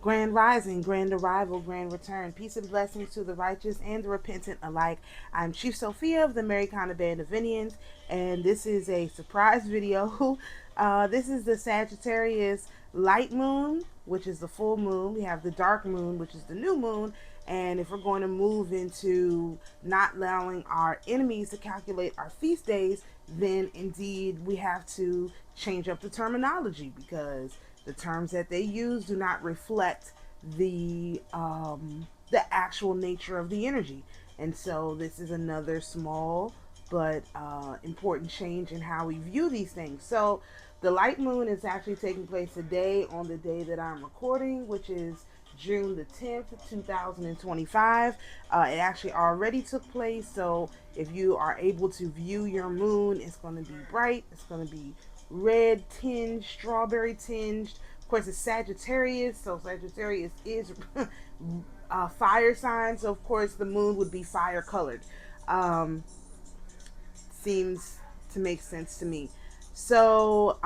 Grand rising, grand arrival, grand return. Peace and blessings to the righteous and the repentant alike. I'm Chief Sophia of the Americana Band of Indians, and this is a surprise video. This is the Sagittarius light moon, which is the full moon. We have the dark moon, which is the new moon. And if we're going to move into not allowing our enemies to calculate our feast days, then indeed we have to change up the terminology, because the terms that they use do not reflect the actual nature of the energy. And so this is another small but important change in how we view these things. So the light moon is actually taking place today, on the day that I'm recording, which is June the 10th, 2025. It actually already took place. So if you are able to view your moon, it's going to be bright. It's going to be red tinged, strawberry tinged. Of course, it's Sagittarius, so Sagittarius is fire sign. So of course, the moon would be fire colored. Um, Seems to make sense to me. So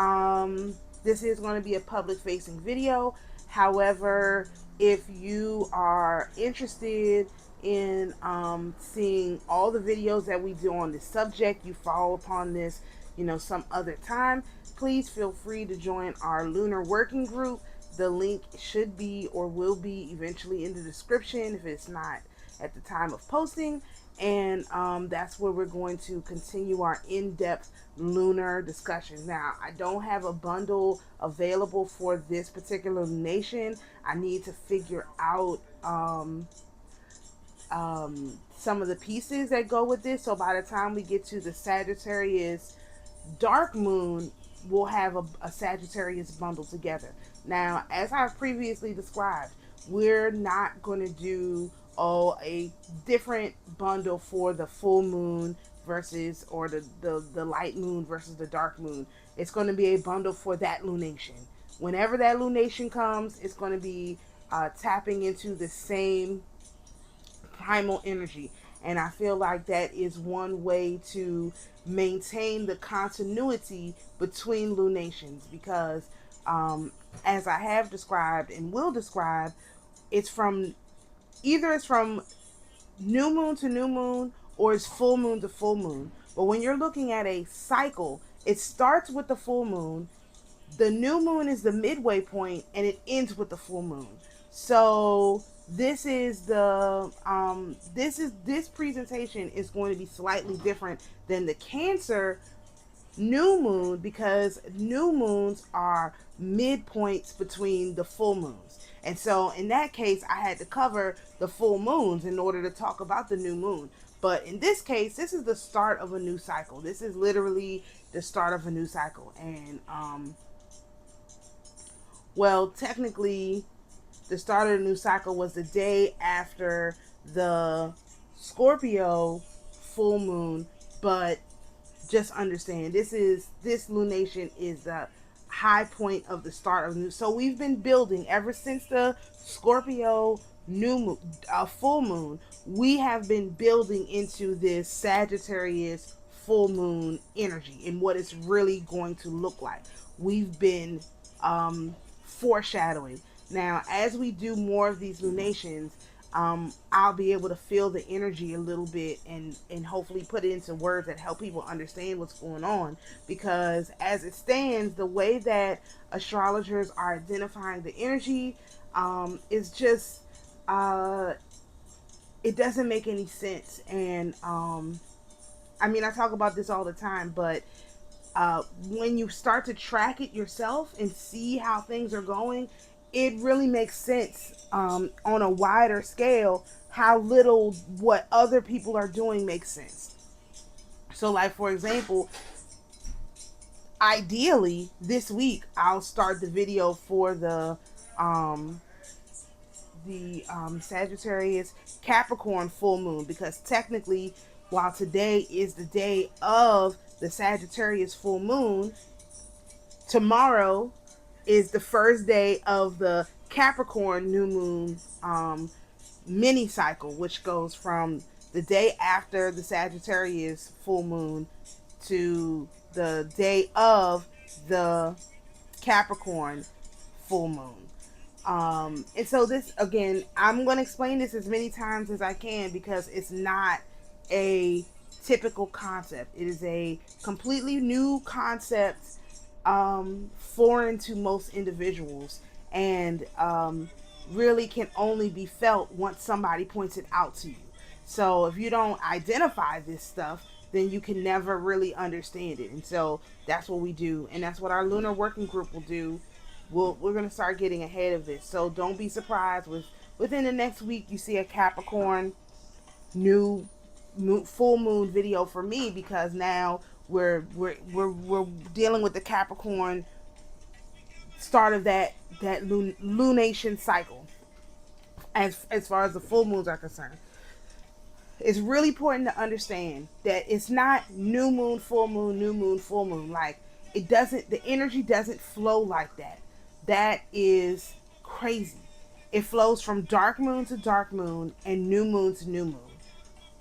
this is going to be a public facing video. However, if you are interested in seeing all the videos that we do on this subject, you follow upon this, some other time, please feel free to join our lunar working group. The link should be or will be eventually in the description if it's not at the time of posting. And that's where we're going to continue our in-depth lunar discussions. Now, I don't have a bundle available for this particular lunation. I need to figure out some of the pieces that go with this. So by the time we get to the Sagittarius dark moon, we'll have a Sagittarius bundle together. Now, as I've previously described, we're not going to do a different bundle for the full moon versus, or the light moon versus the dark moon. It's going to be a bundle for that lunation. Whenever that lunation comes, it's going to be tapping into the same primal energy. And I feel like that is one way to maintain the continuity between lunations, because as I have described and will describe, it's from either it's from new moon to new moon, or it's full moon to full moon. But when you're looking at a cycle, it starts with the full moon, the new moon is the midway point, and it ends with the full moon. So this presentation is going to be slightly different than the Cancer new moon, because new moons are midpoints between the full moons. And so in that case, I had to cover the full moons in order to talk about the new moon. But in this case, this is the start of a new cycle. This is literally the start of a new cycle. And well, technically, the start of the new cycle was the day after the Scorpio full moon. But just understand, this lunation is the high point of the start of the new. So we've been building ever since the Scorpio new moon, full moon. We have been building into this Sagittarius full moon energy and what it's really going to look like. We've been foreshadowing. Now, as we do more of these lunations, I'll be able to feel the energy a little bit, and hopefully put it into words that help people understand what's going on. Because as it stands, the way that astrologers are identifying the energy is just, it doesn't make any sense. And I mean, I talk about this all the time, but when you start to track it yourself and see how things are going, it really makes sense on a wider scale how little what other people are doing makes sense. So, like, for example, ideally this week I'll start the video for Sagittarius Capricorn full moon, because technically, while today is the day of the Sagittarius full moon, tomorrow is the first day of the Capricorn new moon mini cycle, which goes from the day after the Sagittarius full moon to the day of the Capricorn full moon. And so this, again, I'm going to explain this as many times as I can because it's not a typical concept. It is a completely new concept, foreign to most individuals, and really can only be felt once somebody points it out to you. So if you don't identify this stuff, then you can never really understand it. And so that's what we do, and that's what our lunar working group will do. We're going to start getting ahead of this. So don't be surprised within the next week you see a Capricorn new full moon video for me, because now we're dealing with the Capricorn start of that lunation cycle as far as the full moons are concerned. It's really important to understand that it's not new moon, full moon, new moon, full moon. Like, it doesn't, the energy doesn't flow like that. That is crazy. It flows from dark moon to dark moon and new moon to new moon.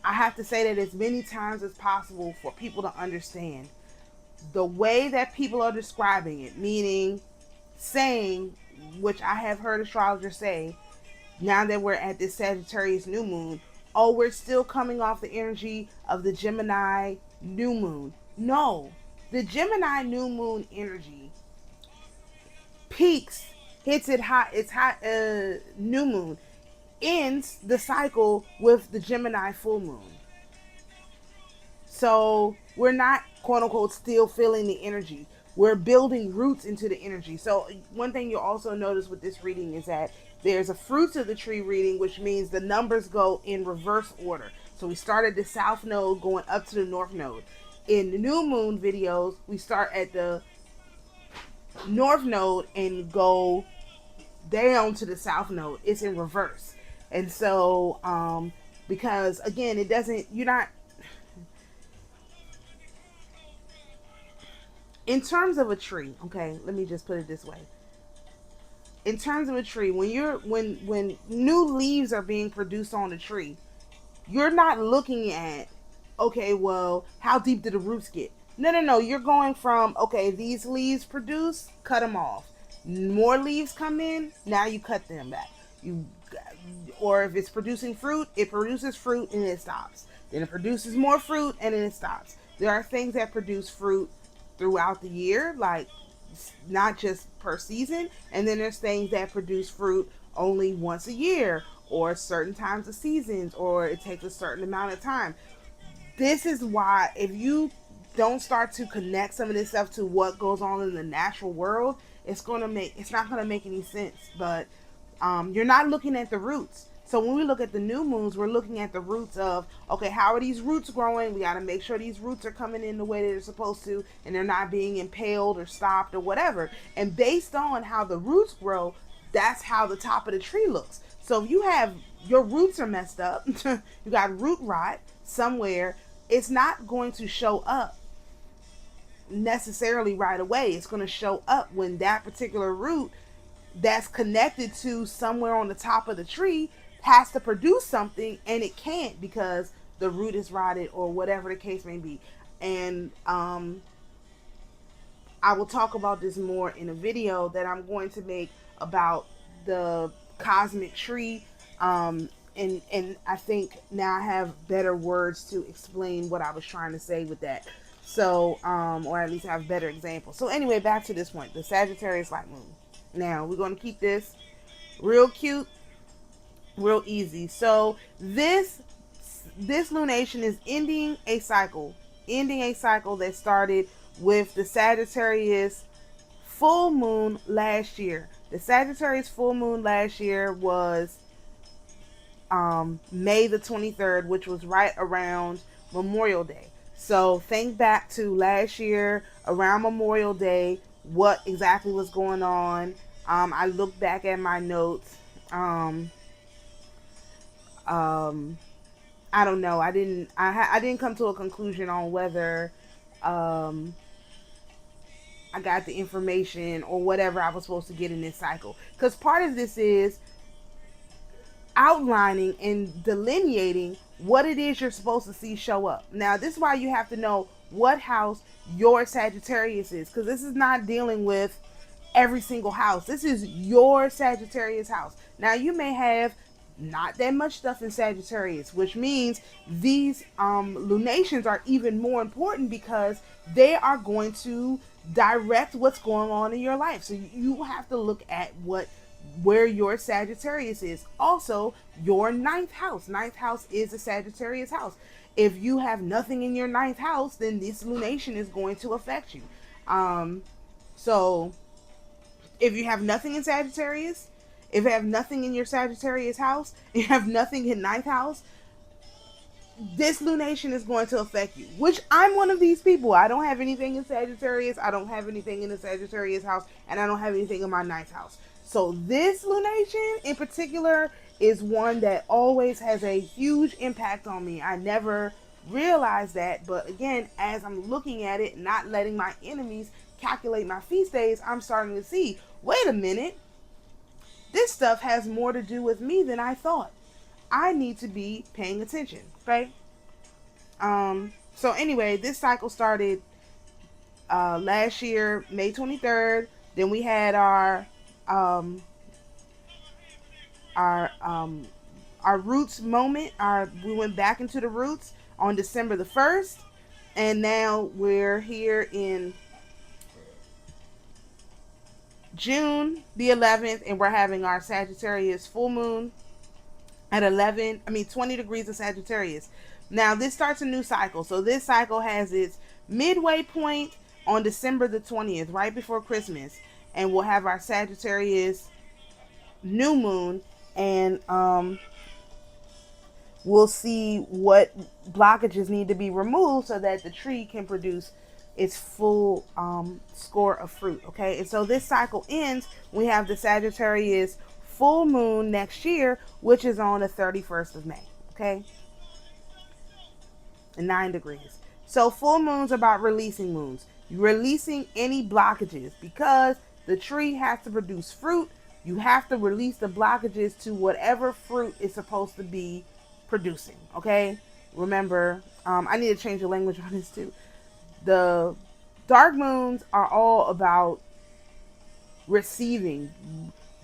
I have to say that as many times as possible for people to understand the way that people are describing it, meaning saying, which I have heard astrologers say, now that we're at this Sagittarius new moon, oh, we're still coming off the energy of the Gemini new moon. No, the Gemini new moon energy peaks, hits it hot, it's hot, new moon, ends the cycle with the Gemini full moon. So we're not, quote unquote, still feeling the energy. We're building roots into the energy. So one thing you'll also notice with this reading is that there's a fruits of the tree reading, which means the numbers go in reverse order. So we start at the south node going up to the north node. In the new moon videos, we start at the north node and go down to the south node. It's in reverse. And so, because again, it doesn't, you're not, in terms of a tree, okay, let me just put it this way. In terms of a tree, when new leaves are being produced on the tree, you're not looking at, okay, well, how deep did the roots get? No. You're going from, okay, these leaves produce, cut them off. More leaves come in, now you cut them back. Or if it's producing fruit, it produces fruit and it stops. Then it produces more fruit and then it stops. There are things that produce fruit throughout the year, like not just per season, and then there's things that produce fruit only once a year or certain times of seasons, or it takes a certain amount of time. This is why if you don't start to connect some of this stuff to what goes on in the natural world, it's not gonna make any sense. But you're not looking at the roots. So when we look at the new moons, we're looking at the roots of, okay, how are these roots growing? We got to make sure these roots are coming in the way that they're supposed to, and they're not being impaled or stopped or whatever. And based on how the roots grow, that's how the top of the tree looks. So if you have, your roots are messed up, you got root rot somewhere, it's not going to show up necessarily right away. It's going to show up when that particular root that's connected to somewhere on the top of the tree has to produce something, and it can't because the root is rotted or whatever the case may be. And I will talk about this more in a video that I'm going to make about the cosmic tree, and I think now I have better words to explain what I was trying to say with that. So or at least have better examples. So anyway, back to this point, the Sagittarius light moon. Now we're going to keep this real cute, real easy. So this lunation is ending a cycle that started with the Sagittarius full moon last year. The Sagittarius full moon last year was May the 23rd, which was right around Memorial Day. So think back to last year around Memorial Day, what exactly was going on. I looked back at my notes. I don't know. I didn't come to a conclusion on whether I got the information or whatever I was supposed to get in this cycle. Because part of this is outlining and delineating what it is you're supposed to see show up. Now, this is why you have to know what house your Sagittarius is, because this is not dealing with every single house. This is your Sagittarius house. Now, you may have not that much stuff in Sagittarius, which means these lunations are even more important because they are going to direct what's going on in your life. So you have to look at where your Sagittarius is. Also, your ninth house. Ninth house is a Sagittarius house. If you have nothing in your ninth house, then this lunation is going to affect you. So if you have nothing in Sagittarius, if you have nothing in your Sagittarius house, you have nothing in ninth house, this lunation is going to affect you. Which I'm one of these people. I don't have anything in Sagittarius. I don't have anything in the Sagittarius house, and I don't have anything in my ninth house. So this lunation in particular is one that always has a huge impact on me. I never realized that, but again, as I'm looking at it, not letting my enemies calculate my feast days, I'm starting to see, wait a minute, this stuff has more to do with me than I thought. I need to be paying attention, right? So anyway, this cycle started last year, May 23rd. Then we had our roots moment. We went back into the roots on December the 1st, and now we're here in June the 11th, and we're having our Sagittarius full moon at 20 degrees of Sagittarius. Now this starts a new cycle. So this cycle has its midway point on December the 20th, right before Christmas, and we'll have our Sagittarius new moon, and we'll see what blockages need to be removed so that the tree can produce its full score of fruit. Okay, and so this cycle ends. We have the Sagittarius full moon next year, which is on the 31st of May. Okay, and 9 degrees. So full moons are about releasing moons, releasing any blockages, because the tree has to produce fruit. You have to release the blockages to whatever fruit is supposed to be producing. Okay, remember, I need to change the language on this too. The dark moons are all about receiving,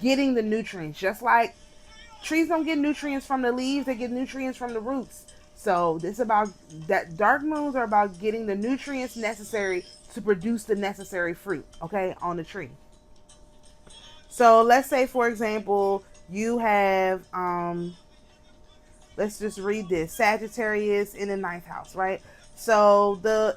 getting the nutrients. Just like trees don't get nutrients from the leaves, they get nutrients from the roots. So this is about that. Dark moons are about getting the nutrients necessary to produce the necessary fruit, okay, on the tree. So let's say, for example, you have let's just read this. Sagittarius in the ninth house, right? So the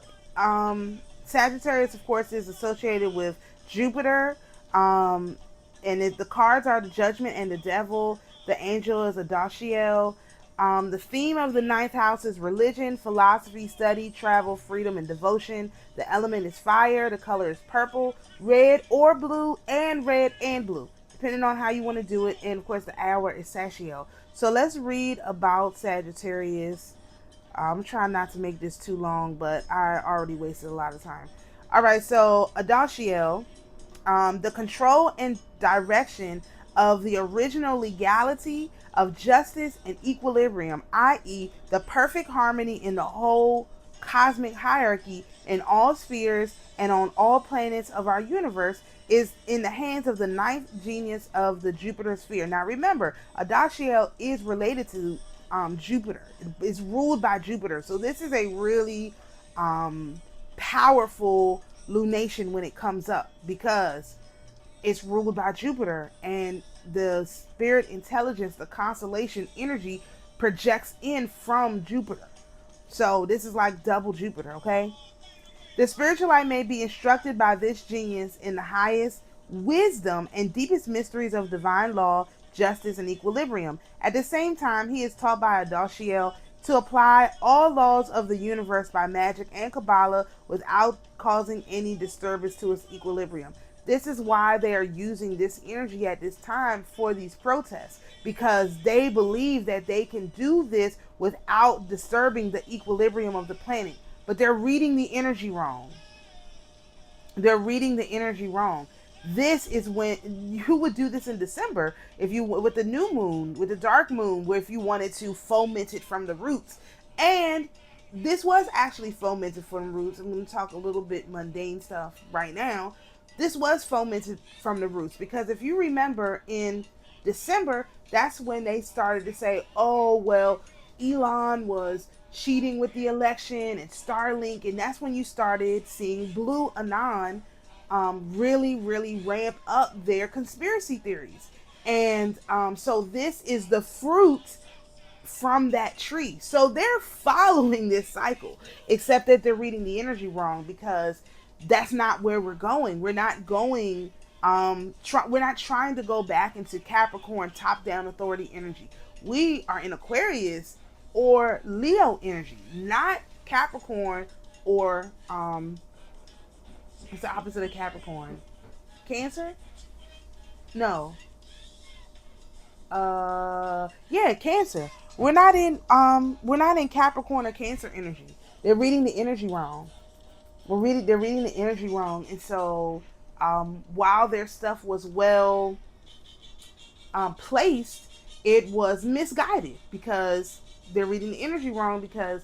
Sagittarius, of course, is associated with Jupiter, and the cards are the Judgment and the Devil. The angel is Adashiel. The theme of the ninth house is religion, philosophy, study, travel, freedom, and devotion. The element is fire. The color is purple, red or blue, and red and blue, depending on how you want to do it. And of course, the hour is Sagiel. So let's read about Sagittarius. I'm trying not to make this too long, but I already wasted a lot of time. All right, so Adashiel, the control and direction of the original legality of justice and equilibrium, i.e., the perfect harmony in the whole cosmic hierarchy in all spheres and on all planets of our universe, is in the hands of the ninth genius of the Jupiter sphere. Now remember, Adashiel is related to Jupiter. It's ruled by Jupiter. So this is a really powerful lunation when it comes up, because it's ruled by Jupiter, and the spirit intelligence, the constellation energy, projects in from Jupiter. So this is like double Jupiter, okay? The spiritual light may be instructed by this genius in the highest wisdom and deepest mysteries of divine law, justice, and equilibrium. At the same time, he is taught by Adashiel to apply all laws of the universe by magic and Kabbalah without causing any disturbance to its equilibrium. This is why they are using this energy at this time for these protests, because they believe that they can do this without disturbing the equilibrium of the planet. But they're reading the energy wrong. They're reading the energy wrong. This is when you would do this in December, if you, with the new moon, with the dark moon, where if you wanted to foment it from the roots. And this was actually fomented from the roots. I'm going to talk a little bit mundane stuff right now, this was fomented from the roots, because if you remember in December, that's when they started to say, oh, well, Elon was cheating with the election and Starlink. And that's when you started seeing Blue Anon really, really ramp up their conspiracy theories. And so this is the fruit from that tree. So they're following this cycle, except that they're reading the energy wrong, because that's not where we're going. We're not going we're not trying to go back into Capricorn top down authority energy. We are in Aquarius or Leo energy, not Capricorn or what's the opposite of Capricorn? Cancer? No. Yeah, Cancer. We're not in Capricorn or Cancer energy. They're reading the energy wrong. They're reading the energy wrong. And so while their stuff was well placed, it was misguided, because they're reading the energy wrong, because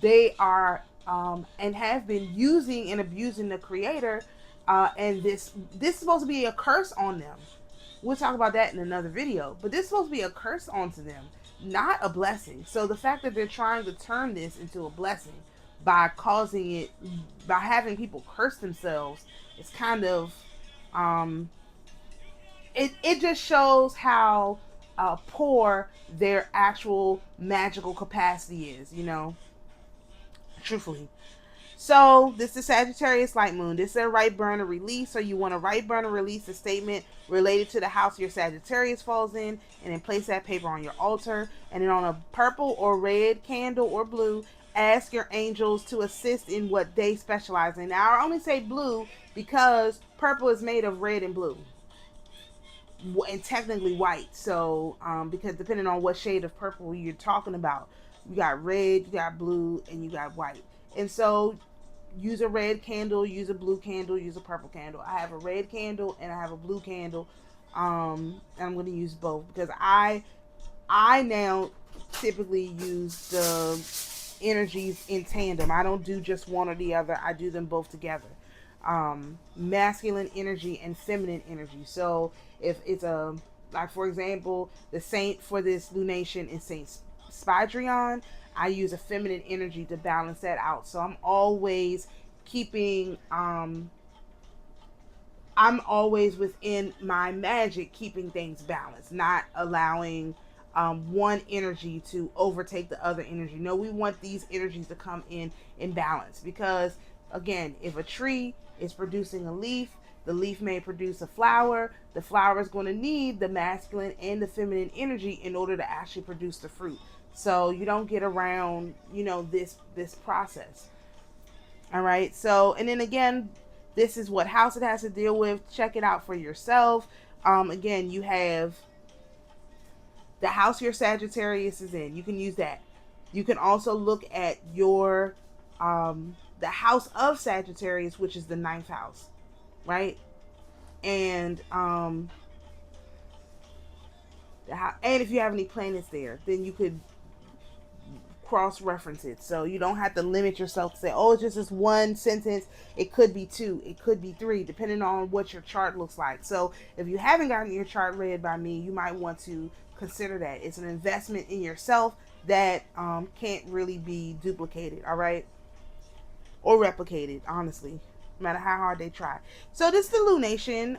they are and have been using and abusing the creator, and this is supposed to be a curse on them. We'll talk about that in another video, but this is supposed to be a curse onto them, not a blessing. So the fact that they're trying to turn this into a blessing by causing it, by having people curse themselves, it's kind of it just shows how poor their actual magical capacity is, truthfully. So this is Sagittarius light moon. This is a right burner release. So you want to right burner release a statement related to the house your Sagittarius falls in, and then place that paper on your altar. And then on a purple or red candle or blue, ask your angels to assist in what they specialize in. Now I only say blue because purple is made of red and blue, and technically white. So because depending on what shade of purple you're talking about, you got red, you got blue, and you got white. And so use a red candle, use a blue candle, use a purple candle. I have a red candle and I have a blue candle. And I'm going to use both, because I now typically use the energies in tandem. I don't do just one or the other. I do them both together. Masculine energy and feminine energy. So if it's like for example, the saint for this lunation is Saint Spidrion, I use a feminine energy to balance that out. So I'm always keeping I'm always within my magic, keeping things balanced, not allowing one energy to overtake the other energy. No, we want these energies to come in balance, because again, if a tree is producing a leaf, the leaf may produce a flower. The flower is going to need the masculine and the feminine energy in order to actually produce the fruit. So you don't get around, this process. All right. So, and then again, this is what house it has to deal with. Check it out for yourself. Again, you have the house your Sagittarius is in. You can use that. You can also look at your the house of Sagittarius, which is the 9th house, right? And and if you have any planets there, then you could cross-reference it. So you don't have to limit yourself to say, oh, it's just this one sentence. It could be 2, it could be 3, depending on what your chart looks like. So if you haven't gotten your chart read by me, you might want to consider that. It's an investment in yourself that can't really be duplicated, all right? Or replicated, honestly, no matter how hard they try. So this is the lunation.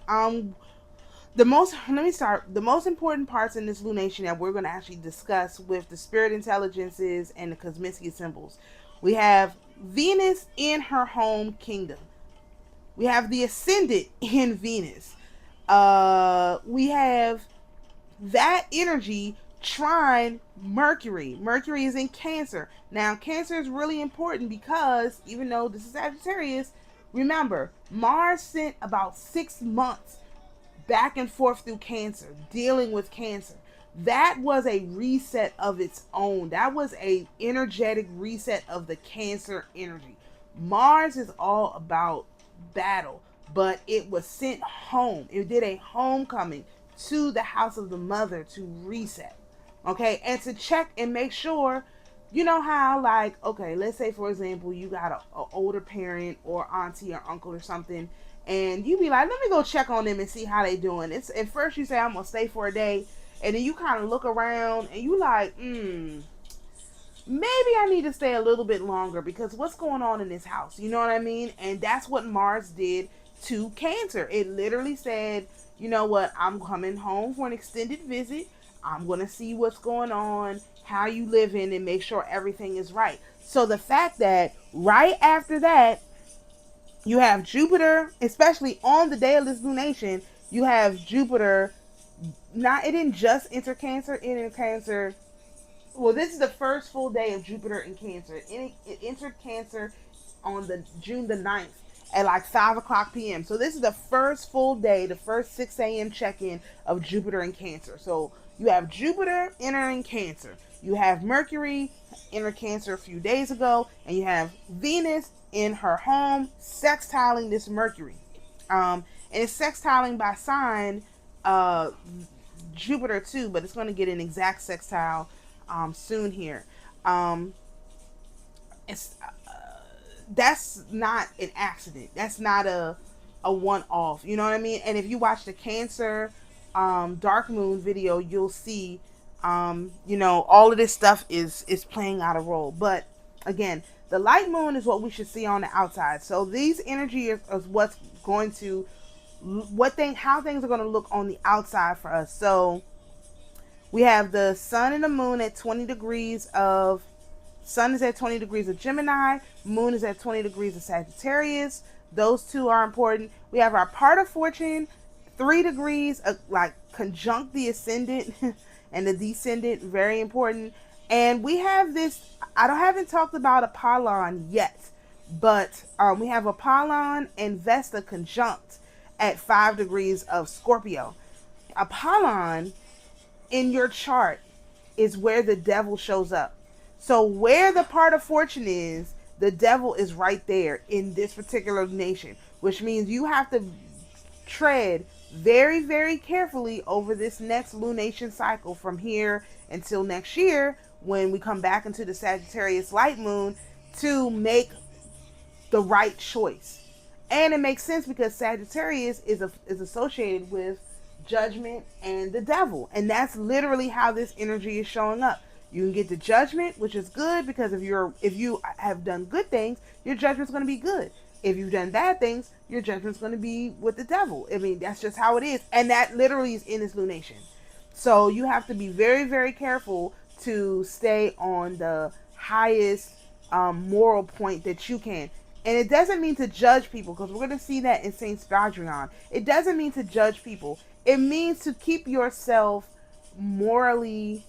The most important parts in this lunation that we're going to actually discuss with the spirit intelligences and the Kosminski symbols. We have Venus in her home kingdom. We have the ascendant in Venus. We have that energy trine Mercury. Mercury is in Cancer. Now, Cancer is really important because even though this is Sagittarius, remember, Mars spent about 6 months back and forth through Cancer, dealing with Cancer. That was a reset of its own. That was a energetic reset of the Cancer energy. Mars is all about battle, but it was sent home. It did a homecoming to the house of the mother to reset. Okay, and to check and make sure, you know how, like, okay, let's say for example, you got an older parent or auntie or uncle or something, and you be like, let me go check on them and see how they doing. It's at first you say I'm gonna stay for a day, and then you kind of look around and you like, maybe I need to stay a little bit longer because what's going on in this house? You know what I mean? And that's what Mars did to Cancer. It literally said, you know what? I'm coming home for an extended visit. I'm going to see what's going on, how you live in, and make sure everything is right. So the fact that right after that, you have Jupiter, especially on the day of this lunation, you have Jupiter. Not, it didn't just enter Cancer, it entered Cancer. Well, this is the first full day of Jupiter in Cancer. It entered Cancer on the June the 9th at like 5 o'clock p.m. So this is the first full day, the first 6 a.m. check-in of Jupiter in Cancer. So you have Jupiter entering Cancer. You have Mercury enter Cancer a few days ago. And you have Venus in her home sextiling this Mercury. And it's sextiling by sign Jupiter too, but it's going to get an exact sextile soon here. It's that's not an accident. That's not a one-off. You know what I mean? And if you watch the Cancer Dark Moon video, you'll see all of this stuff is playing out a role. But again, the light moon is what we should see on the outside. So these energy is what's going to how things are going to look on the outside for us. So we have the sun and the moon at 20 degrees of sun is at 20 degrees of Gemini, moon is at 20 degrees of Sagittarius. Those two are important. We have our part of fortune 3 degrees of, like, conjunct the ascendant and the descendant, very important. And we have this, haven't talked about Apollon yet, but we have Apollon and Vesta conjunct at 5 degrees of Scorpio. Apollon in your chart is where the devil shows up. So where the part of fortune is, the devil is right there in this particular nation, which means you have to tread very, very carefully over this next lunation cycle from here until next year when we come back into the Sagittarius light moon to make the right choice. And it makes sense because Sagittarius is associated with judgment and the devil, and that's literally how this energy is showing up. You can get the judgment, which is good because if you have done good things, your judgment's going to be good. If you've done bad things, your judgment's going to be with the devil. I mean, that's just how it is, and that literally is in this lunation. So you have to be very, very careful to stay on the highest moral point that you can. And it doesn't mean to judge people, because we're going to see that in Saint Spadrion. It doesn't mean to judge people. It means to keep yourself morally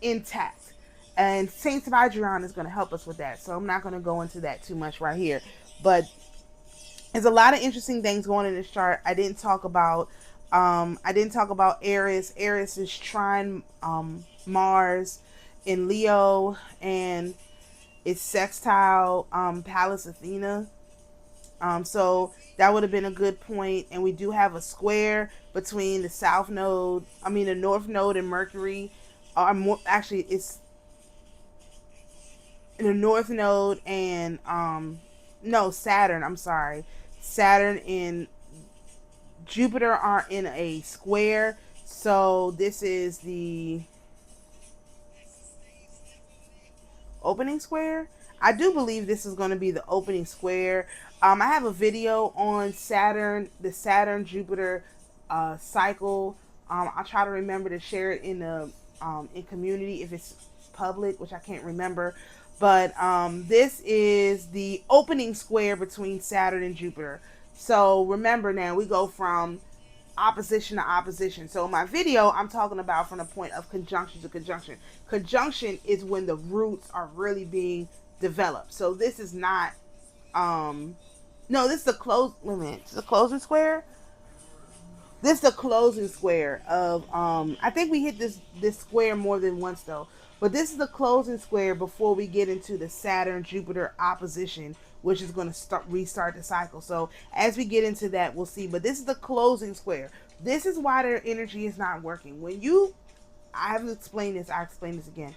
intact. And Saint Spadrion is going to help us with that. So I'm not going to go into that too much right here. But there's a lot of interesting things going in this chart. I didn't talk about Aries. Aries is trine Mars in Leo, and it's sextile Pallas Athena. So that would have been a good point. And we do have a square between the North Node and Mercury. It's the North Node and Saturn. I'm sorry. Saturn and Jupiter are in a square. So this is the opening square. I do believe this is going to be the opening square. I have a video on Saturn, the Saturn Jupiter cycle. I'll try to remember to share it in the in community if it's public, which I can't remember. But this is the opening square between Saturn and Jupiter. So remember, now we go from opposition to opposition. So in my video, I'm talking about from the point of conjunction to conjunction. Conjunction is when the roots are really being developed. So this is not this is the closing square. This is the closing square of I think we hit this square more than once though. But this is the closing square before we get into the Saturn Jupiter opposition, which is going to restart the cycle. So as we get into that, we'll see. But this is the closing square. This is why their energy is not working. I haven't explained this. I explain this again.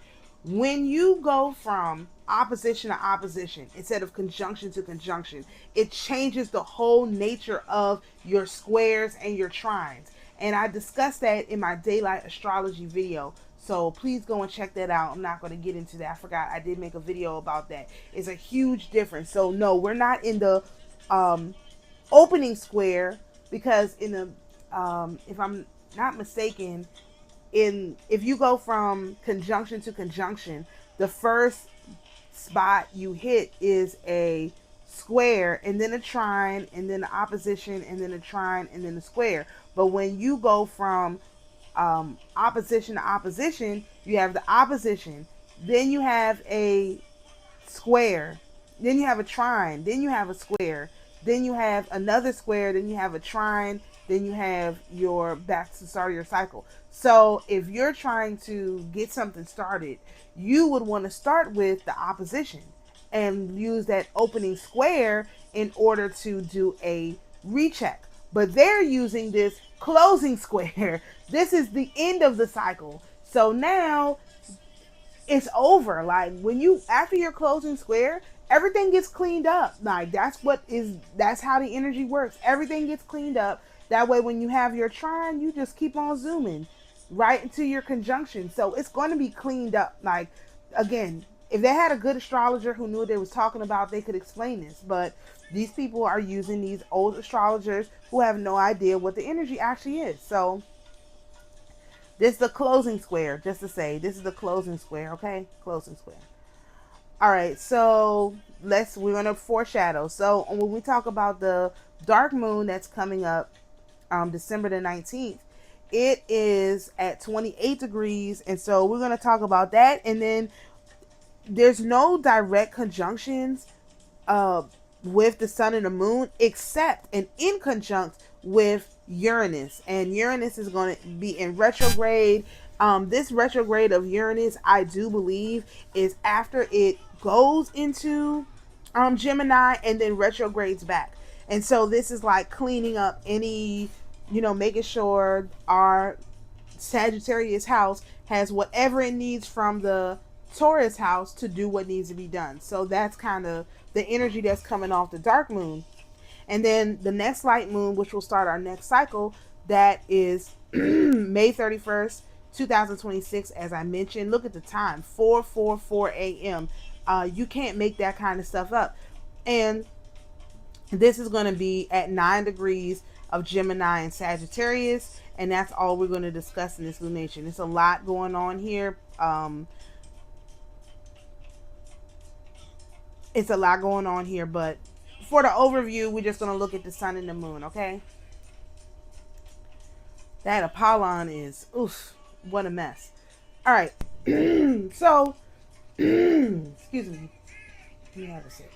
When you go from opposition to opposition instead of conjunction to conjunction, it changes the whole nature of your squares and your trines. And I discussed that in my daylight astrology video. So please go and check that out. I'm not going to get into that. I forgot I did make a video about that. It's a huge difference. So no, we're not in the um, opening square, because in the if I'm not mistaken, in if you go from conjunction to conjunction, the first spot you hit is a square, and then a trine, and then the opposition, and then a trine, and then the square. But when you go from opposition to opposition, you have the opposition, then you have a square, then you have a trine, then you have a square, then you have another square, then you have a trine, then you have your back to start of your cycle. So if you're trying to get something started, you would want to start with the opposition and use that opening square in order to do a recheck. But they're using this closing square. This is the end of the cycle. So now it's over. Like when you after your closing square, everything gets cleaned up. Like that's how the energy works. Everything gets cleaned up. That way when you have your trine, you just keep on zooming right into your conjunction. So it's going to be cleaned up. Like again, if they had a good astrologer who knew what they was talking about, they could explain this. But these people are using these old astrologers who have no idea what the energy actually is. So this is the closing square, just to say, this is the closing square, okay? Closing square. All right, so we're going to foreshadow. So when we talk about the dark moon that's coming up December the 19th, it is at 28 degrees. And so we're going to talk about that. And then there's no direct conjunctions with the sun and the moon, except an in conjunct with Uranus. And Uranus is going to be in retrograde. This retrograde of Uranus, I do believe, is after it goes into Gemini and then retrogrades back. And so this is like cleaning up any, making sure our Sagittarius house has whatever it needs from the Taurus house to do what needs to be done. So that's kind of the energy that's coming off the dark moon. And then the next light moon, which will start our next cycle, that is May 31st, 2026. As I mentioned, look at the time, 4:44 a.m. You can't make that kind of stuff up. And this is going to be at 9 degrees of Gemini and Sagittarius. And that's all we're going to discuss in this lunation. It's a lot going on here. It's a lot going on here, but for the overview, we're just going to look at the sun and the moon, okay? That Apollon is, oof, what a mess. All right. So, excuse me. Let me have a sip.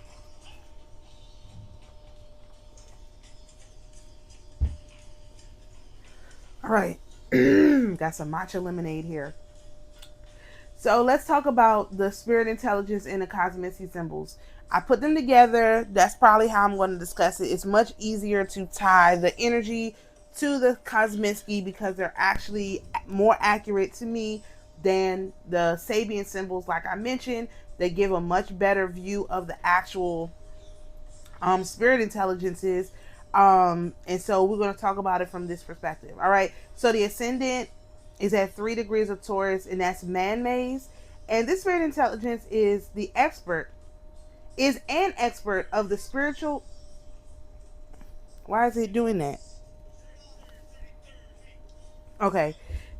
All right. Got some matcha lemonade here. So let's talk about the spirit intelligence and the cosmicity symbols. I put them together. That's probably how I'm going to discuss it. It's much easier to tie the energy to the cosmicity because they're actually more accurate to me than the Sabian symbols. Like I mentioned, they give a much better view of the actual spirit intelligences. And so we're going to talk about it from this perspective. All right. So the ascendant is at 3 degrees of Taurus, and that's man-maze. And this spirit intelligence is an expert of the spiritual. Why is it doing that? Okay.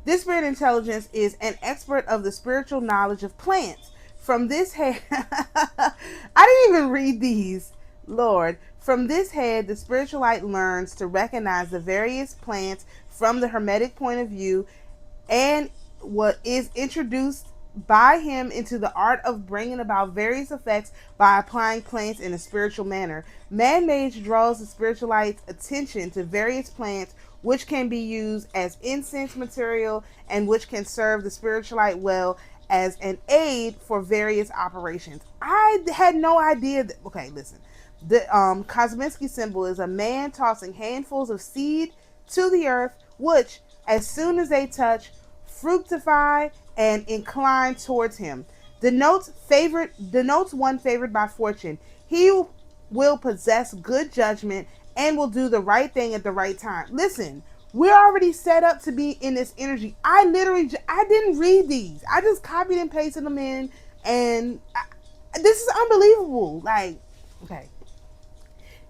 This spirit intelligence is an expert of the spiritual knowledge of plants. From this head, I didn't even read these. Lord. From this head, the spiritualite learns to recognize the various plants from the Hermetic point of view and what is introduced by him into the art of bringing about various effects by applying plants in a spiritual manner. Man-mage draws the spiritualite's attention to various plants which can be used as incense material and which can serve the spiritualite well as an aid for various operations. I had no idea that. Okay, listen. The Kosminski symbol is a man tossing handfuls of seed to the earth, which, as soon as they touch, fructify and incline towards him. Denotes one favored by fortune. He will possess good judgment and will do the right thing at the right time. Listen, we're already set up to be in this energy. I didn't read these. I just copied and pasted them in, and this is unbelievable. Like, okay.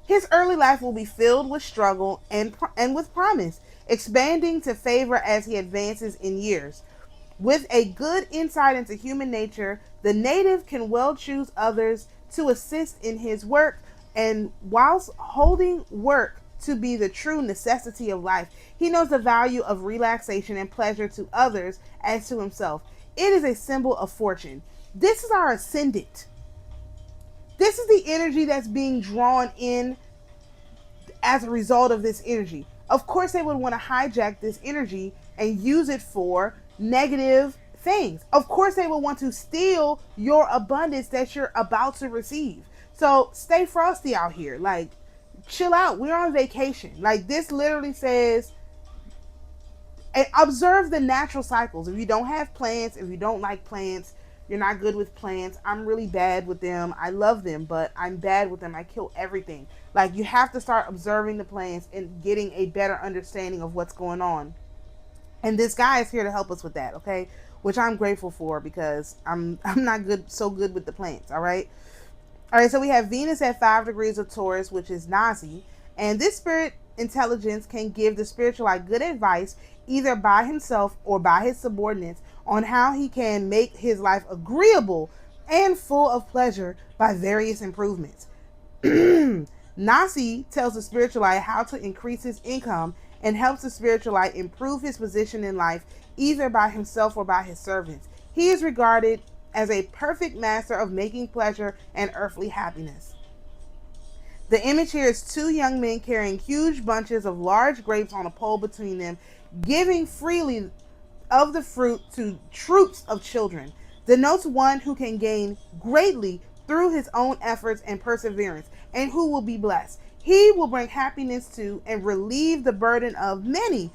His early life will be filled with struggle and with promise, expanding to favor as he advances in years. With a good insight into human nature, the native can well choose others to assist in his work, and whilst holding work to be the true necessity of life, he knows the value of relaxation and pleasure to others as to himself. It is a symbol of fortune. This is our ascendant. This is the energy that's being drawn in as a result of this energy. Of course, they would want to hijack this energy and use it for negative things. Of course, they will want to steal your abundance that you're about to receive. So stay frosty out here. Like, chill out. We're on vacation. Like, this literally says, and observe the natural cycles. If you don't have plants, if you don't like plants, you're not good with plants. I'm really bad with them. I love them, but I'm bad with them. I kill everything. Like, you have to start observing the plants and getting a better understanding of what's going on. And this guy is here to help us with that, okay? Which I'm grateful for, because I'm not so good with the plants, all right? All right, so we have Venus at 5 degrees of Taurus, which is Nazi. And this spirit intelligence can give the spiritualite good advice, either by himself or by his subordinates, on how he can make his life agreeable and full of pleasure by various improvements. Nasi tells the spiritualite how to increase his income and helps the spiritualite improve his position in life, either by himself or by his servants. He is regarded as a perfect master of making pleasure and earthly happiness. The image here is 2 young men carrying huge bunches of large grapes on a pole between them, giving freely of the fruit to troops of children. Denotes one who can gain greatly through his own efforts and perseverance, and who will be blessed. He will bring happiness to and relieve the burden of many,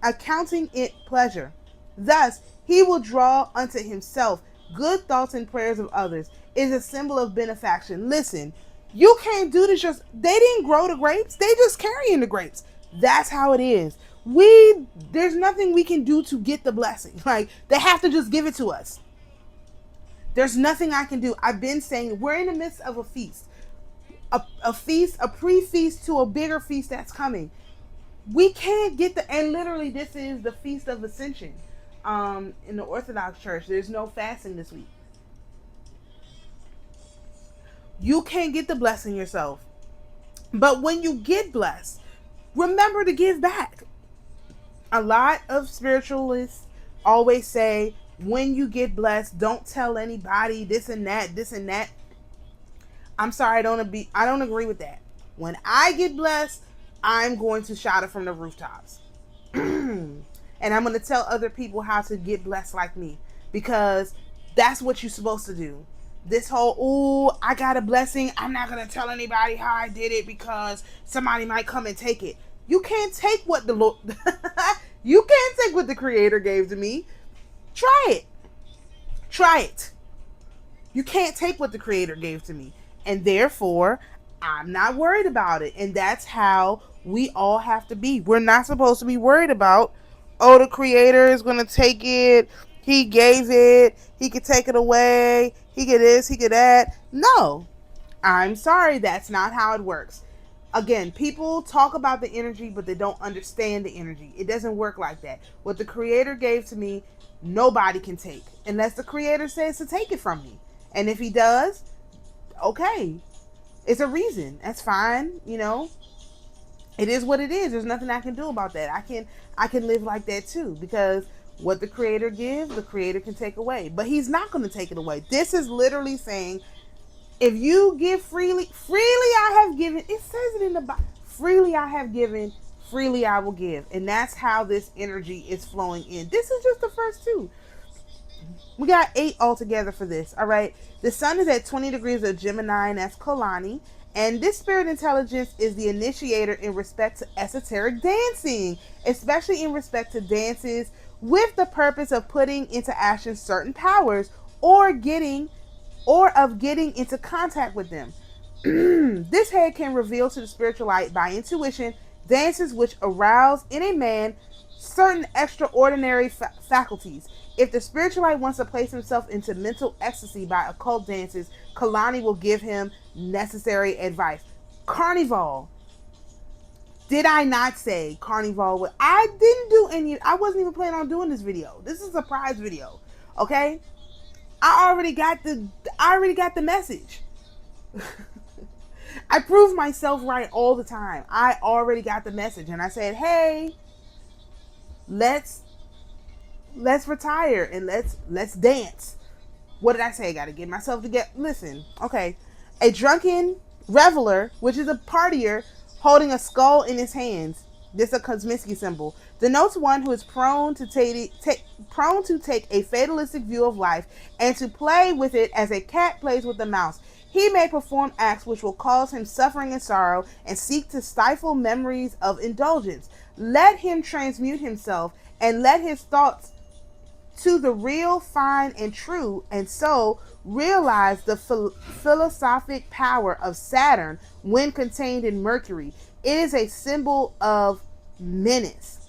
accounting it pleasure. Thus, he will draw unto himself good thoughts and prayers of others. It is a symbol of benefaction. Listen, you can't do this just, they didn't grow the grapes, they just carrying the grapes. That's how it is. There's nothing we can do to get the blessing. Like, they have to just give it to us. There's nothing I can do. I've been saying we're in the midst of a feast. A feast, a pre-feast to a bigger feast that's coming. We can't get and literally this is the Feast of Ascension. In the Orthodox Church, there's no fasting this week. You can't get the blessing yourself. But when you get blessed, remember to give back. A lot of spiritualists always say, when you get blessed, don't tell anybody this and that. I'm sorry, I don't agree with that. When I get blessed, I'm going to shout it from the rooftops. And I'm going to tell other people how to get blessed like me, because that's what you're supposed to do. This whole, I got a blessing, I'm not going to tell anybody how I did it because somebody might come and take it. You can't take what the Lord, you can't take what the Creator gave to me. Try it. You can't take what the Creator gave to me. And therefore, I'm not worried about it. And that's how we all have to be. We're not supposed to be worried about, oh, the Creator is going to take it. He gave it. He could take it away. He could this, he could that. No, I'm sorry. That's not how it works. Again, people talk about the energy, but they don't understand the energy. It doesn't work like that. What the Creator gave to me, nobody can take unless the Creator says to take it from me. And if he does, okay, it's a reason. That's fine. You know, it is what it is. There's nothing I can do about that. I can live like that too, because what the Creator gives, the Creator can take away, but he's not going to take it away. This is literally saying, if you give freely I have given. It says it in the Bible. Freely I have given, freely I will give. And that's how this energy is flowing in. This is just the first 2. We got 8 altogether for this. All right. The sun is at 20 degrees of Gemini, and that's Kalani. And this spirit intelligence is the initiator in respect to esoteric dancing, especially in respect to dances with the purpose of putting into action certain powers or of getting into contact with them. This head can reveal to the spiritual light by intuition dances which arouse in a man certain extraordinary faculties. If the spiritual light wants to place himself into mental ecstasy by occult dances, Kalani will give him necessary advice. Carnival. Did I not say Carnival? I didn't do any. I wasn't even planning on doing this video. This is a surprise video. Okay? I already got the message. I prove myself right all the time. I already got the message, and I said, "Hey, let's retire and let's dance." What did I say? I got to get myself together. Listen, okay. A drunken reveler, which is a partier, holding a skull in his hands. This is a Kosminski symbol. Denotes one who is prone to take a fatalistic view of life and to play with it as a cat plays with a mouse. He may perform acts which will cause him suffering and sorrow and seek to stifle memories of indulgence. Let him transmute himself and let his thoughts to the real, fine, and true, and so realize the philosophic power of Saturn when contained in Mercury. It is a symbol of menace.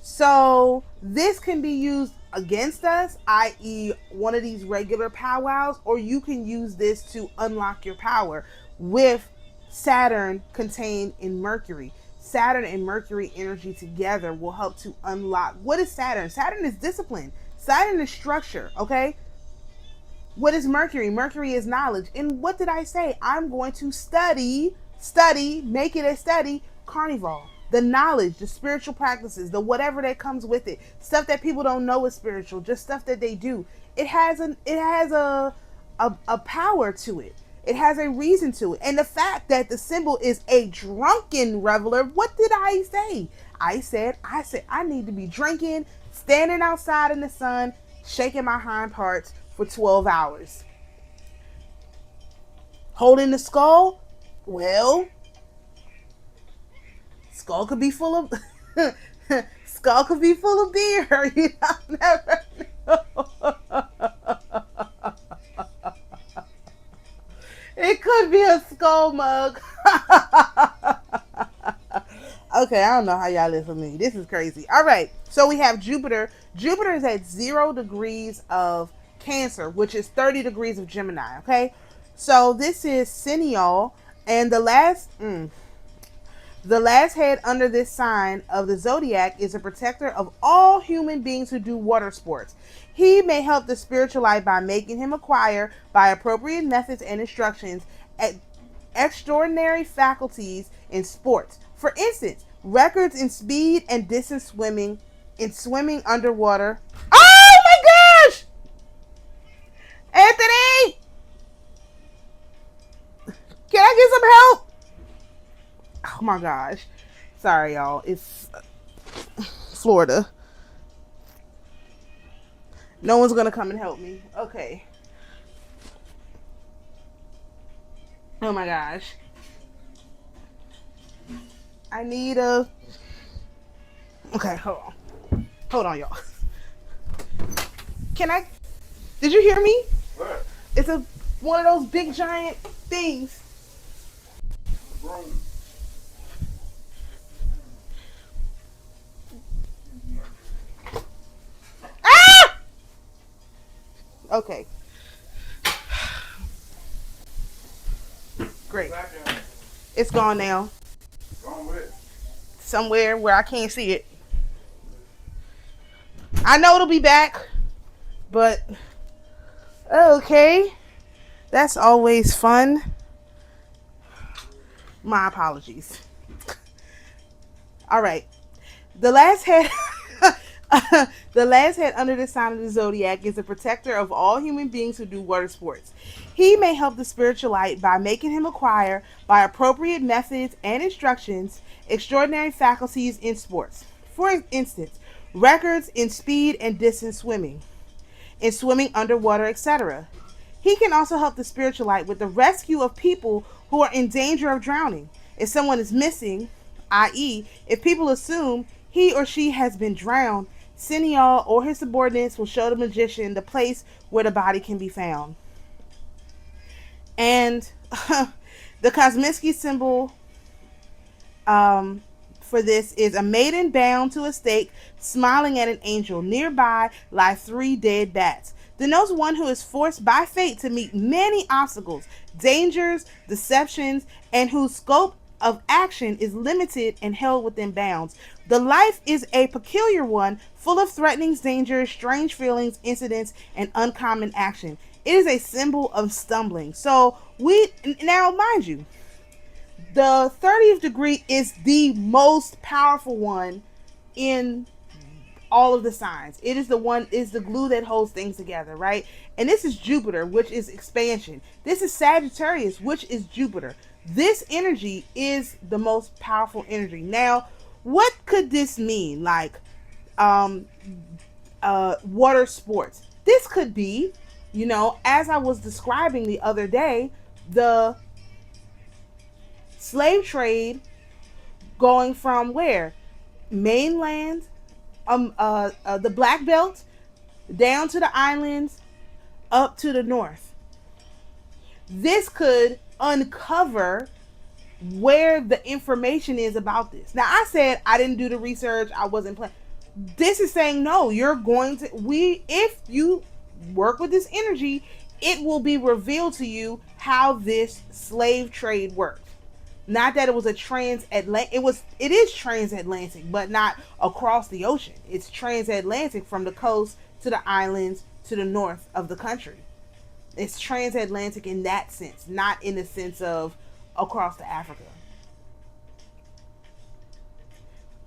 So this can be used against us, i.e. one of these regular powwows, or you can use this to unlock your power with Saturn contained in Mercury. Saturn and Mercury energy together will help to unlock. What is Saturn? Saturn is discipline. Saturn is structure, okay? What is Mercury? Mercury is knowledge. And what did I say? I'm going to study, make it a study, Carnival. The knowledge, the spiritual practices, the whatever that comes with it. Stuff that people don't know is spiritual, just stuff that they do. It has a power to it. It has a reason to it. And the fact that the symbol is a drunken reveler, what did I say? I said I need to be drinking, standing outside in the sun, shaking my hind parts for 12 hours. Holding the skull? Well, skull could be full of beer. You never know. It could be a skull mug. Okay, I don't know how y'all listen to me. This is crazy. All right, so we have Jupiter. Jupiter is at 0 degrees of Cancer, which is 30 degrees of Gemini. Okay, so this is Senial, and the last head under this sign of the zodiac is a protector of all human beings who do water sports. He may help the spiritual light by making him acquire, by appropriate methods and instructions, extraordinary faculties in sports. For instance, records in speed and distance swimming, in swimming underwater. Oh my gosh! Anthony! Can I get some help? Oh my gosh. Sorry, y'all. It's Florida. No one's going to come and help me. Okay. Oh my gosh. I need a... Okay, hold on. Hold on, y'all. Can I... Did you hear me? What? It's one of those big giant things. Ah! Okay. Great. It's gone now. Gone where? Somewhere where I can't see it. I know it'll be back, but okay. That's always fun. My apologies. All right. The last head the last head under the sign of the zodiac is a protector of all human beings who do water sports. He may help the spiritual light by making him acquire, by appropriate methods and instructions, extraordinary faculties in sports. For instance, records in speed and distance swimming, in swimming underwater, etc. He can also help the spiritual light with the rescue of people who are in danger of drowning. If someone is missing, i.e., if people assume he or she has been drowned, Senior or his subordinates will show the magician the place where the body can be found. And the Kosminski symbol for this is a maiden bound to a stake, smiling at an angel. Nearby lie 3 dead bats. Denotes one who is forced by fate to meet many obstacles, dangers, deceptions, and whose scope of action is limited and held within bounds. The life is a peculiar one, full of threatenings, dangers, strange feelings, incidents, and uncommon action. It is a symbol of stumbling. So now mind you, the 30th degree is the most powerful one in all of the signs. It is the glue that holds things together, right? And this is Jupiter, which is expansion. This is Sagittarius, which is Jupiter. This energy is the most powerful energy. Now, what could this mean? Like water sports. This could be, as I was describing the other day, the slave trade going from where? Mainland, the Black Belt, down to the islands, up to the north. This could uncover where the information is about this. Now, I said I didn't do the research. I wasn't playing. This is saying, no, you're going to, if you work with this energy, it will be revealed to you how this slave trade works. Not that it was a transatlantic, it is transatlantic, but not across the ocean. It's transatlantic from the coast to the islands to the north of the country. It's transatlantic in that sense, not in the sense of across to Africa.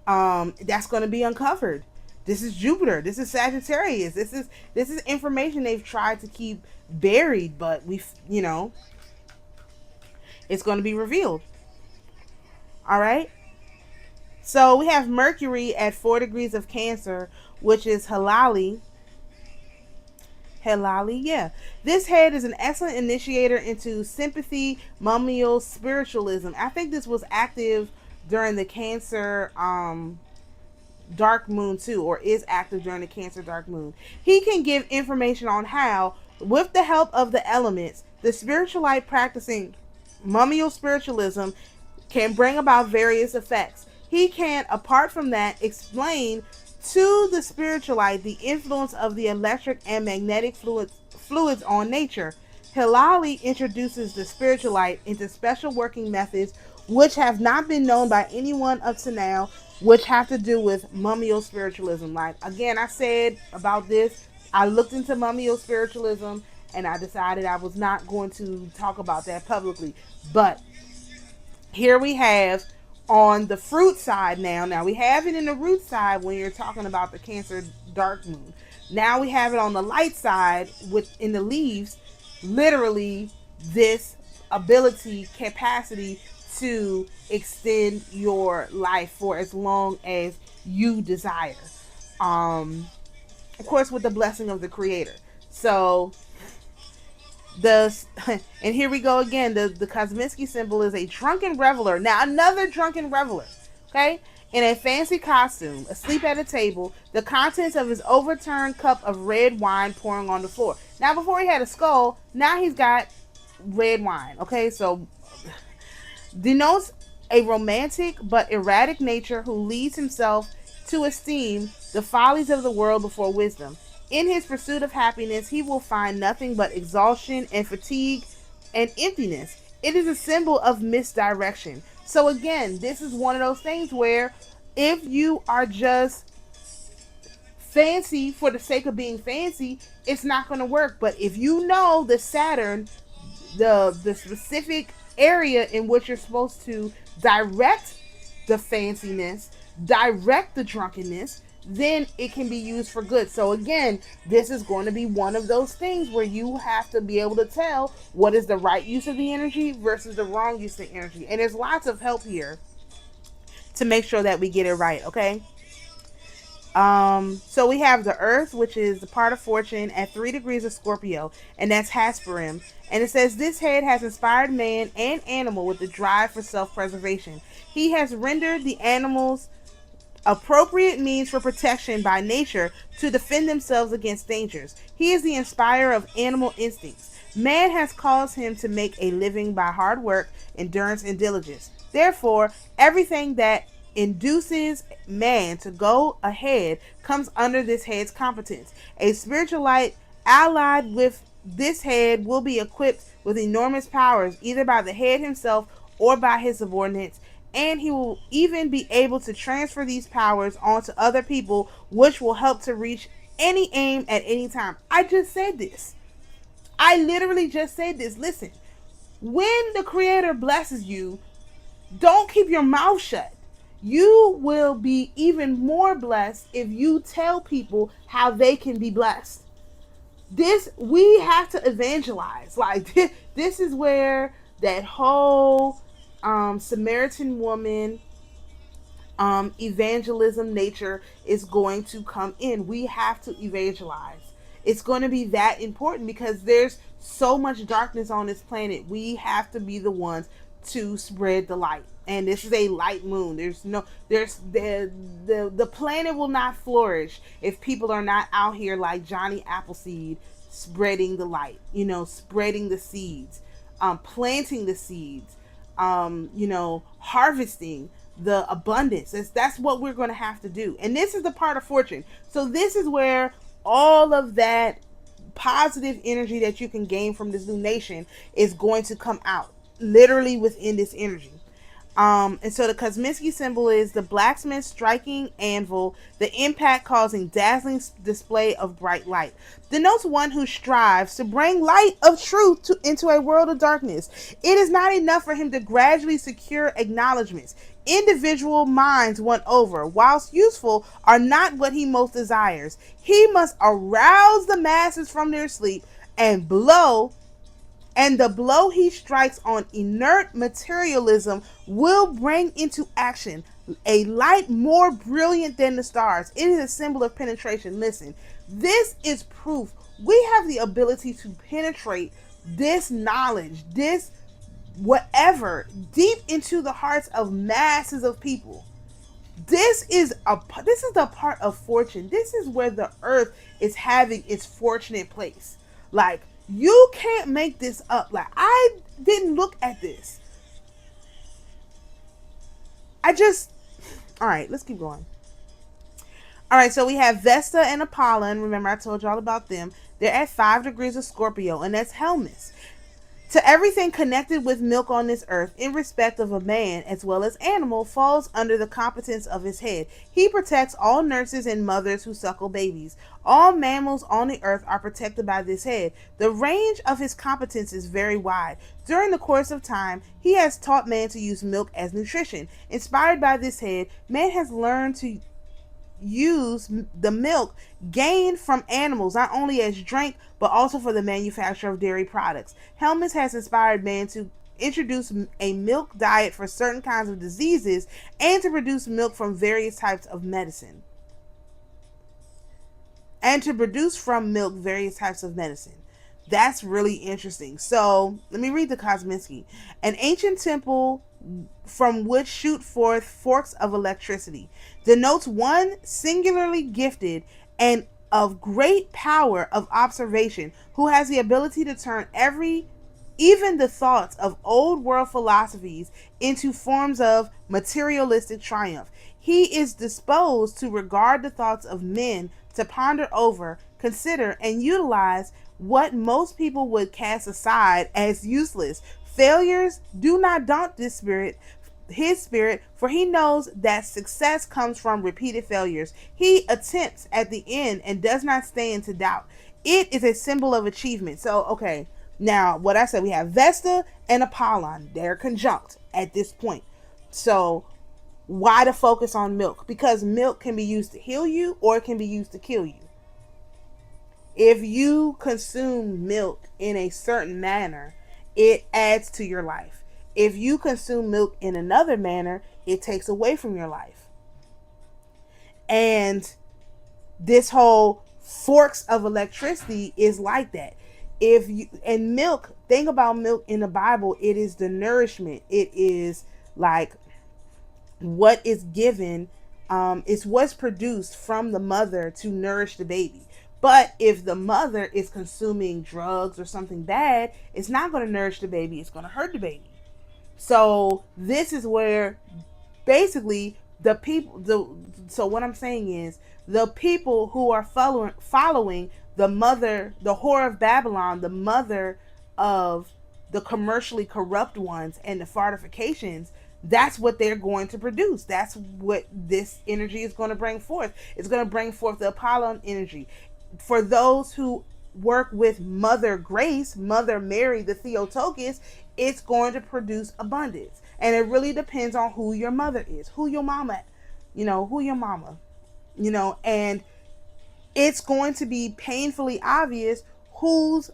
That's going to be uncovered. This is Jupiter. This is Sagittarius. This is information they've tried to keep buried, but it's going to be revealed. All right. So we have Mercury at 4 degrees of Cancer, which is Halali. Yeah. This head is an excellent initiator into sympathy, mummial spiritualism. I think this was active during the Cancer dark moon too, or is active during the Cancer dark moon. He can give information on how, with the help of the elements, the spiritualite practicing mummial spiritualism can bring about various effects. He can, apart from that, explain to the spiritualite the influence of the electric and magnetic fluids on nature. Hilali introduces the spiritualite into special working methods which have not been known by anyone up to now, which have to do with mummial spiritualism. Like, again, I said about this, I looked into mummial spiritualism and I decided I was not going to talk about that publicly. But here we have on the fruit side now we have it in the root side when you're talking about the Cancer dark moon. Now we have it on the light side in the leaves, literally this ability, capacity to extend your life for as long as you desire. Of course, with the blessing of the Creator. So and here we go again. The Kosminski symbol is a drunken reveler. Now another drunken reveler, okay, in a fancy costume, asleep at a table, the contents of his overturned cup of red wine pouring on the floor. Now before he had a skull, now he's got red wine. Okay, so denotes a romantic but erratic nature who leads himself to esteem the follies of the world before wisdom. In his pursuit of happiness, he will find nothing but exhaustion and fatigue and emptiness. It is a symbol of misdirection. So again, this is one of those things where if you are just fancy for the sake of being fancy, it's not going to work. But if you know the Saturn, the specific area in which you're supposed to direct the fanciness, direct the drunkenness, then it can be used for good. So again, this is going to be one of those things where you have to be able to tell what is the right use of the energy versus the wrong use of the energy. And there's lots of help here to make sure that we get it right, okay? So we have the Earth, which is the part of fortune at 3 degrees of Scorpio, and that's Hasperim. And it says this head has inspired man and animal with the drive for self-preservation. He has rendered the animals appropriate means for protection by nature to defend themselves against dangers. He is the inspirer of animal instincts. Man has caused him to make a living by hard work, endurance, and diligence. Therefore, everything that induces man to go ahead comes under this head's competence. A spiritual light allied with this head will be equipped with enormous powers, either by the head himself or by his subordinates, and he will even be able to transfer these powers onto other people, which will help to reach any aim at any time. I just said this. I literally just said this. Listen, when the Creator blesses you, don't keep your mouth shut. You will be even more blessed if you tell people how they can be blessed. This, we have to evangelize. Like, this is where that whole Samaritan woman evangelism nature is going to come in. We have to evangelize. It's going to be that important because there's so much darkness on this planet. We have to be the ones to spread the light. And this is a light moon. The planet will not flourish if people are not out here like Johnny Appleseed spreading the light, spreading the seeds, planting the seeds, harvesting the abundance. That's what we're going to have to do. And this is the part of fortune. So this is where all of that positive energy that you can gain from this lunation is going to come out literally within this energy. And so the Kosminski symbol is the blacksmith striking anvil, the impact causing dazzling display of bright light. Denotes one who strives to bring light of truth into a world of darkness. It is not enough for him to gradually secure acknowledgments. Individual minds won over, whilst useful, are not what he most desires. He must arouse the masses from their sleep and the blow he strikes on inert materialism will bring into action a light more brilliant than the stars. It is a symbol of penetration. Listen, this is proof. We have the ability to penetrate this knowledge, this whatever, deep into the hearts of masses of people. This is the part of fortune. This is where the earth is having its fortunate place. Like, you can't make this up. Like, I didn't look at this. All right, let's keep going. All right, so we have Vesta and Apollon. Remember, I told y'all about them. They're at 5 degrees of Scorpio, and that's Helmus. To everything connected with milk on this earth, in respect of a man as well as animal, falls under the competence of his head. He protects all nurses and mothers who suckle babies. All mammals on the earth are protected by this head. The range of his competence is very wide. During the course of time, he has taught man to use milk as nutrition. Inspired by this head, man has learned to use the milk gained from animals not only as drink but also for the manufacture of dairy products. Helmus has inspired man to introduce a milk diet for certain kinds of diseases and to produce milk from various types of medicine. That's really interesting. So let me read the Kosminski. An ancient temple from which shoot forth forks of electricity denotes one singularly gifted and of great power of observation, who has the ability to turn even the thoughts of old world philosophies into forms of materialistic triumph. He is disposed to regard the thoughts of men, to ponder over, consider, and utilize what most people would cast aside as useless. Failures do not daunt his spirit, for he knows that success comes from repeated failures. He attempts at the end and does not stand to doubt. It is a symbol of achievement. So, okay, now what I said, we have Vesta and Apollon. They're conjunct at this point. So, why the focus on milk? Because milk can be used to heal you or it can be used to kill you. If you consume milk in a certain manner, it adds to your life. If you consume milk in another manner, it takes away from your life. And this whole forks of electricity is like that. And milk, think about milk in the Bible, it is the nourishment. It is like what is given It's what's produced from the mother to nourish the baby. But if the mother is consuming drugs or something bad, it's not going to nourish the baby, it's going to hurt the baby. So this is where basically the people the so what I'm saying is the people who are following the mother, the whore of Babylon, the mother of the commercially corrupt ones and the fortifications, that's what they're going to produce. That's what this energy is going to bring forth. It's going to bring forth the Apollon energy. For those who work with Mother Grace, Mother Mary, the Theotokos, it's going to produce abundance. And it really depends on who your mother is, who your mama, who your mama, and it's going to be painfully obvious whose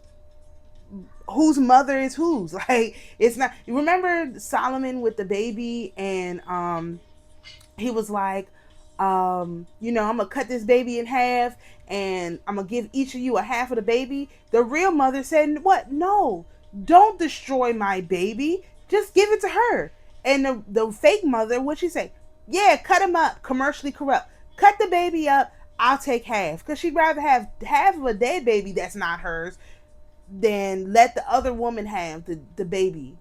mother is whose. Like, it's not, you remember Solomon with the baby, and he was like, I'm gonna cut this baby in half and I'm gonna give each of you a half of the baby. The real mother said, what? No, don't destroy my baby, just give it to her. And the fake mother, what'd she say? Yeah, cut him up, commercially corrupt, cut the baby up, I'll take half, because she'd rather have half of a dead baby that's not hers than let the other woman have the baby,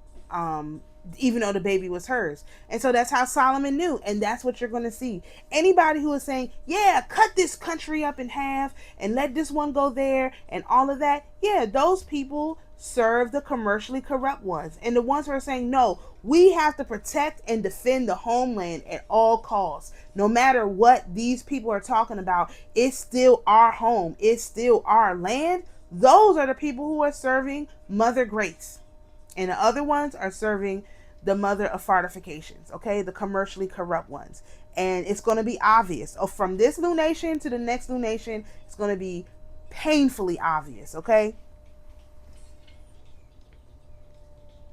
even though the baby was hers. And so that's how Solomon knew, and that's what you're going to see. Anybody who is saying, yeah, cut this country up in half and let this one go there and all of that, yeah, those people serve the commercially corrupt ones. And the ones who are saying, no, we have to protect and defend the homeland at all costs. No matter what these people are talking about, it's still our home, it's still our land. Those are the people who are serving Mother Grace. And the other ones are serving the mother of fortifications, okay? The commercially corrupt ones. And it's going to be obvious. Oh, from this lunation to the next lunation, it's going to be painfully obvious, okay?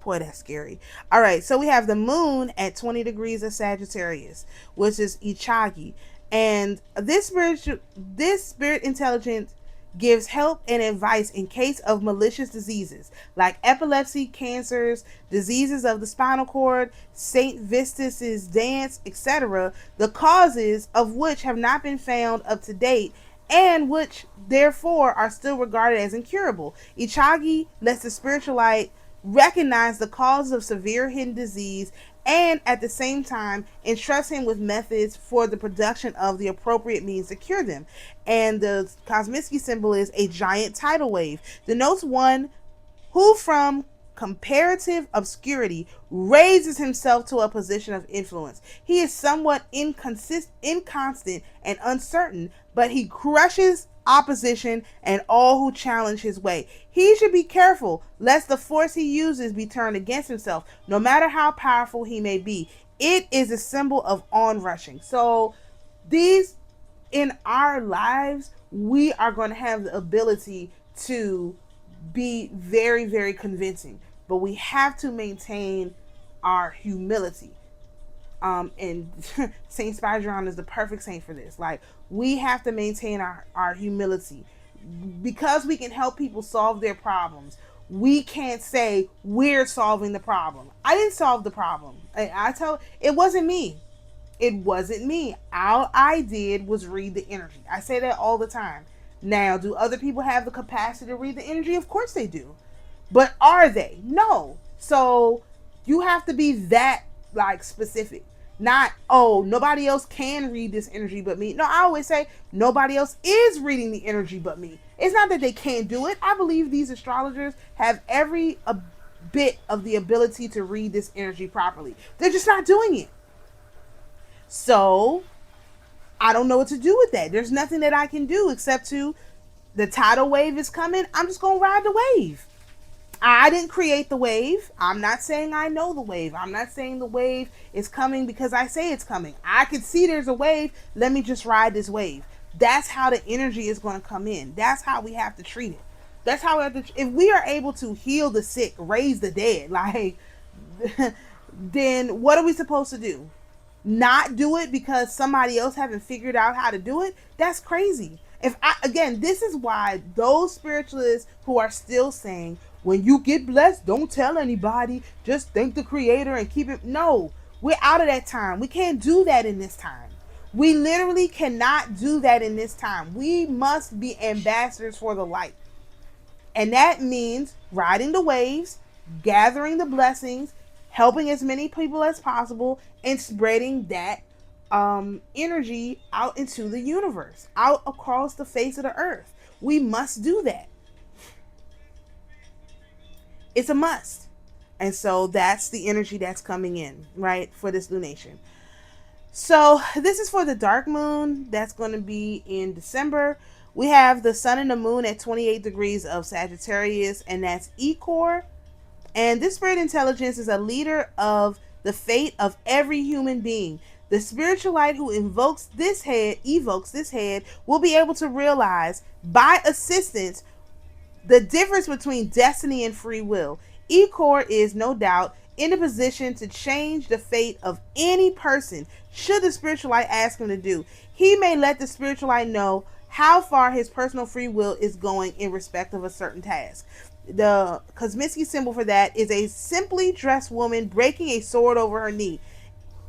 Boy, that's scary. All right, so we have the moon at 20 degrees of Sagittarius, which is Ichagi. And this spirit intelligence gives help and advice in case of malicious diseases like epilepsy, cancers, diseases of the spinal cord, Saint Vitus's dance, etc., the causes of which have not been found up to date and which therefore are still regarded as incurable. Ichagi lets the spiritual light recognize the cause of severe hidden disease and at the same time entrust him with methods for the production of the appropriate means to cure them. And the Kosminski symbol is a giant tidal wave. Denotes one who from comparative obscurity raises himself to a position of influence. He is somewhat inconstant and uncertain, but he crushes opposition and all who challenge his way. He should be careful lest the force he uses be turned against himself, no matter how powerful he may be. It is a symbol of onrushing. So these, in our lives, we are going to have the ability to be very, very convincing, but we have to maintain our humility. And Saint Spideron is the perfect saint for this. Like, we have to maintain our humility because we can help people solve their problems. We can't say we're solving the problem. I didn't solve the problem. It wasn't me. It wasn't me. All I did was read the energy. I say that all the time. Now, do other people have the capacity to read the energy? Of course they do. But are they? No. So you have to be that specific. Not, oh, nobody else can read this energy but me. No, I always say nobody else is reading the energy but me. It's not that they can't do it. I believe these astrologers have every bit of the ability to read this energy properly. They're just not doing it. So I don't know what to do with that. There's nothing that I can do except the tidal wave is coming. I'm just going to ride the wave. I didn't create the wave. I'm not saying I know the wave. I'm not saying the wave is coming because I say it's coming. I can see there's a wave. Let me just ride this wave. That's how the energy is going to come in. That's how we have to treat it. That's how we have to, if we are able to heal the sick, raise the dead, then what are we supposed to do? Not do it because somebody else haven't figured out how to do it? That's crazy. This is why those spiritualists who are still saying, when you get blessed, don't tell anybody, just thank the creator and keep it. No, we're out of that time. We can't do that in this time. We literally cannot do that in this time. We must be ambassadors for the light. And that means riding the waves, gathering the blessings, helping as many people as possible, and spreading that energy out into the universe, out across the face of the earth. We must do that. It's a must. And so that's the energy that's coming in, right, for this lunation. So this is for the dark moon. That's going to be in December. We have the sun and the moon at 28 degrees of Sagittarius, and that's Ecor. And this spirit intelligence is a leader of the fate of every human being. The spiritual light who evokes this head will be able to realize by assistance the difference between destiny and free will. Ecor is no doubt in a position to change the fate of any person should the spiritual light ask him to do. He may let the spiritual light know how far his personal free will is going in respect of a certain task. The Kosminski symbol for that is a simply dressed woman breaking a sword over her knee.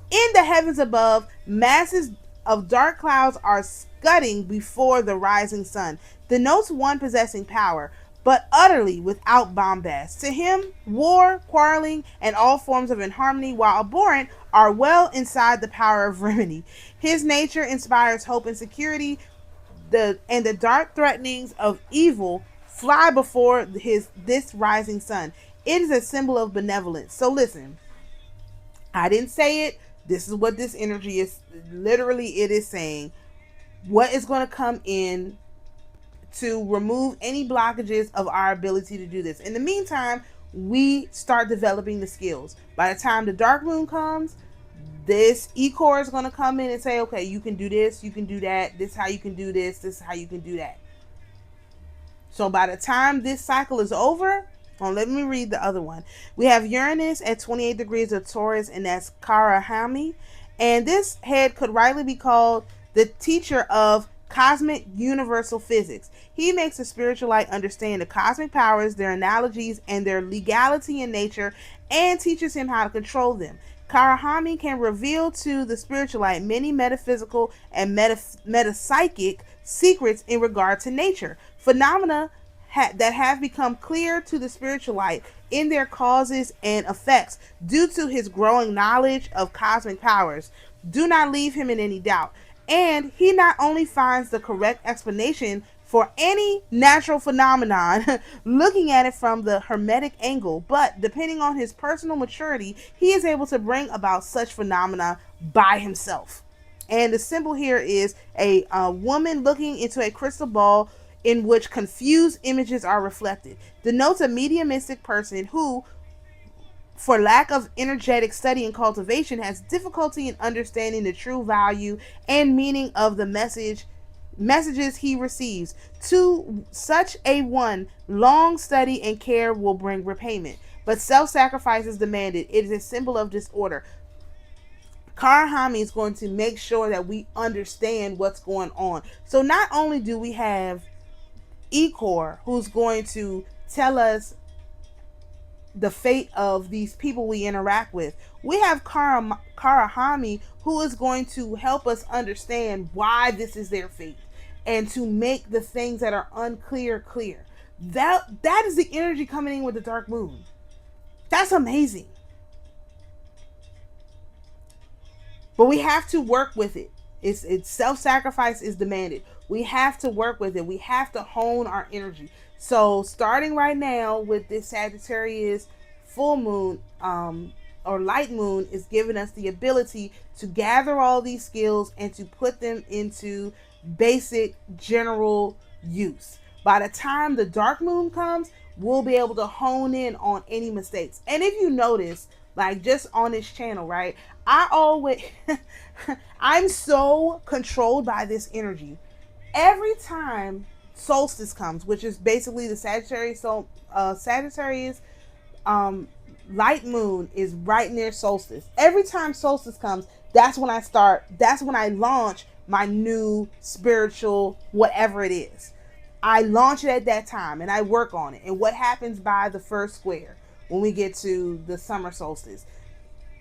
In the heavens above, masses of dark clouds are scudding before the rising sun. Denotes one possessing power, but utterly without bombast. To him, war, quarreling, and all forms of inharmony, while abhorrent, are well inside the power of remedy. His nature inspires hope and security, and the dark threatenings of evil fly before this rising sun. It is a symbol of benevolence. So listen, I didn't say it. This is what this energy is. Literally, it is saying what is going to come in to remove any blockages of our ability to do this. In the meantime, we start developing the skills. By the time the dark moon comes, this Ecor is going to come in and say, okay, you can do this, you can do that, this is how you can do this is how you can do that. So by the time this cycle is over, let me read the other one. We have Uranus at 28 degrees of Taurus, and that's Karahami. And this head could rightly be called the teacher of cosmic universal physics. He makes the spiritual light understand the cosmic powers, their analogies, and their legality in nature, and teaches him how to control them. Karahami can reveal to the spiritual light many metaphysical and metapsychic secrets in regard to nature. Phenomena that have become clear to the spiritual light in their causes and effects due to his growing knowledge of cosmic powers do not leave him in any doubt. And he not only finds the correct explanation for any natural phenomenon, looking at it from the hermetic angle, but depending on his personal maturity, he is able to bring about such phenomena by himself. And the symbol here is a woman looking into a crystal ball in which confused images are reflected. Denotes a mediumistic person who, for lack of energetic study and cultivation, has difficulty in understanding the true value and meaning of the messages he receives. To such a one, long study and care will bring repayment, but self-sacrifice is demanded. It is a symbol of disorder. Karahami is going to make sure that we understand what's going on. So not only do we have Ecor, who's going to tell us the fate of these people we interact with, we have Karahami, who is going to help us understand why this is their fate and to make the things that are unclear clear. That is the energy coming in with the dark moon. That's amazing. But we have to work with it. It's self-sacrifice is demanded. We have to work with it. We have to hone our energy. So starting right now with this Sagittarius full moon or light moon is giving us the ability to gather all these skills and to put them into basic general use. By the time the dark moon comes, we'll be able to hone in on any mistakes. And if you notice, like just on this channel, right, I'm so controlled by this energy. Every time solstice comes, which is basically the Sagittarius light moon is right near solstice. Every time solstice comes, that's when I launch my new spiritual whatever it is. I launch it at that time and I work on it. And what happens by the first square when we get to the summer solstice?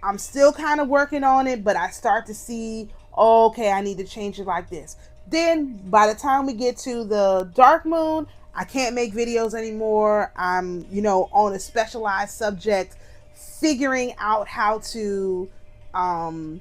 I'm still kind of working on it, but I start to see Okay, I need to change it like this. Then by the time we get to the dark moon, I can't make videos anymore. I'm, on a specialized subject, figuring out how to um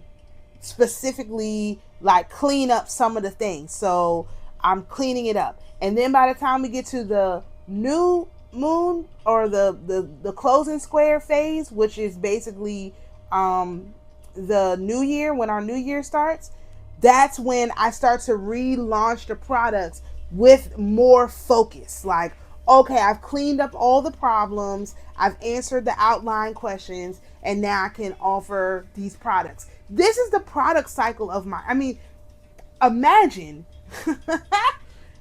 specifically like clean up some of the things. So I'm cleaning it up. And then by the time we get to the new moon, or the closing square phase, which is basically the new year, when our new year starts, that's when I start to relaunch the products with more focus. Like, okay, I've cleaned up all the problems, I've answered the outline questions, and now I can offer these products. This is the product cycle of my, I mean, imagine,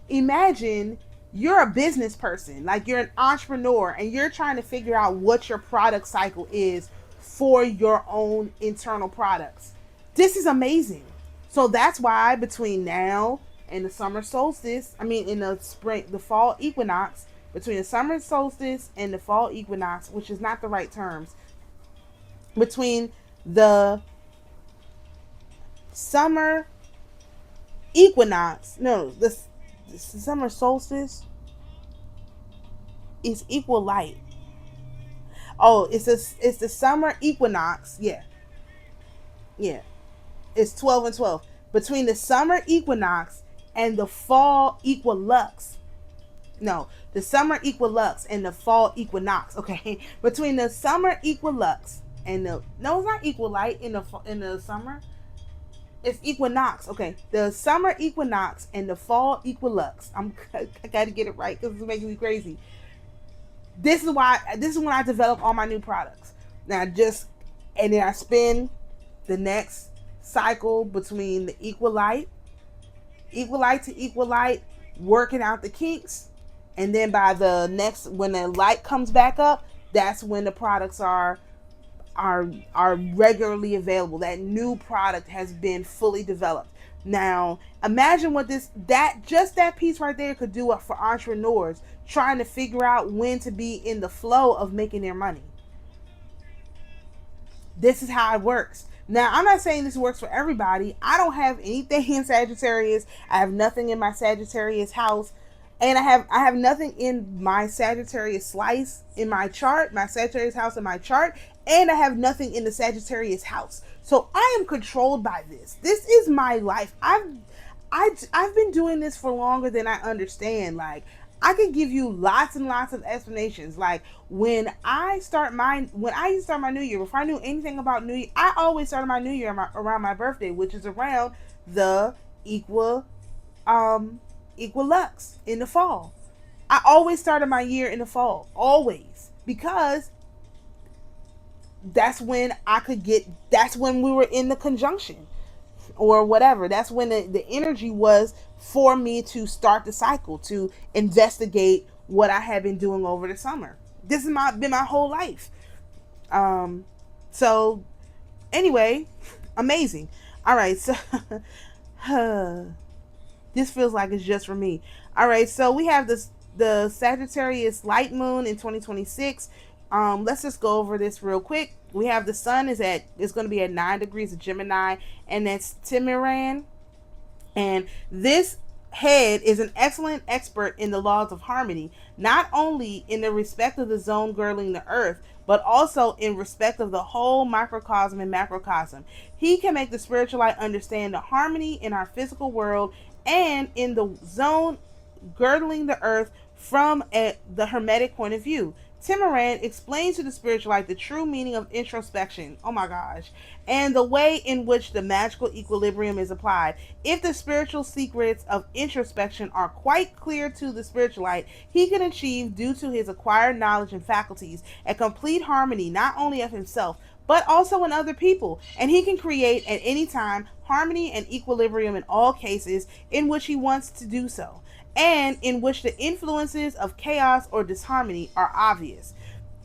imagine you're a business person, like you're an entrepreneur, and you're trying to figure out what your product cycle is for your own internal products. This is amazing. So that's why between now and the summer solstice, I mean, in the spring, the fall equinox, between the summer solstice and the fall equinox, which is not the right terms, between the summer equinox, no, the summer solstice is equal light. Oh, it's the summer equinox. Yeah, yeah. It's 12 and 12. Between the summer equinox and the fall equilux. No, the summer equilux and the fall equinox. Okay, between the summer equilux and the, no, it's not equal light in the summer. It's equinox. Okay, the summer equinox and the fall equilux. I got to get it right because it's making me crazy. This is when I develop all my new products. Now just, and then I spend the next cycle between the equal light to equal light, working out the kinks, and then by the next, when the light comes back up, that's when the products are regularly available. That new product has been fully developed. Now, imagine what that piece right there could do for entrepreneurs trying to figure out when to be in the flow of making their money. This is how it works. Now, I'm not saying this works for everybody. I don't have anything in Sagittarius. I have nothing in my Sagittarius house. And I have nothing in my Sagittarius slice in my chart, my Sagittarius house in my chart, and I have nothing in the Sagittarius house. So I am controlled by this. This is my life. I've been doing this for longer than I understand. Like, I could give you lots and lots of explanations. Like, when I used to start my new year, before I knew anything about New Year, I always started my new year around my birthday, which is around the equilux in the fall. I always started my year in the fall, always, because that's when we were in the conjunction or whatever. That's when the energy was for me to start the cycle, to investigate what I had been doing over the summer. This has been my whole life. So anyway, amazing. All right, so this feels like it's just for me. All right, so we have the Sagittarius light moon in 2026. Let's just go over this real quick. We have the sun is going to be at 9 degrees of Gemini, and that's Timiran. And this head is an excellent expert in the laws of harmony, not only in the respect of the zone girdling the earth, but also in respect of the whole microcosm and macrocosm. He can make the spiritual light understand the harmony in our physical world and in the zone girdling the earth from the hermetic point of view. Timiran explains to the spiritual light the true meaning of introspection, oh my gosh, and the way in which the magical equilibrium is applied. If the spiritual secrets of introspection are quite clear to the spiritual light, he can achieve, due to his acquired knowledge and faculties, a complete harmony not only of himself, but also in other people, and he can create at any time harmony and equilibrium in all cases in which he wants to do so, and in which the influences of chaos or disharmony are obvious.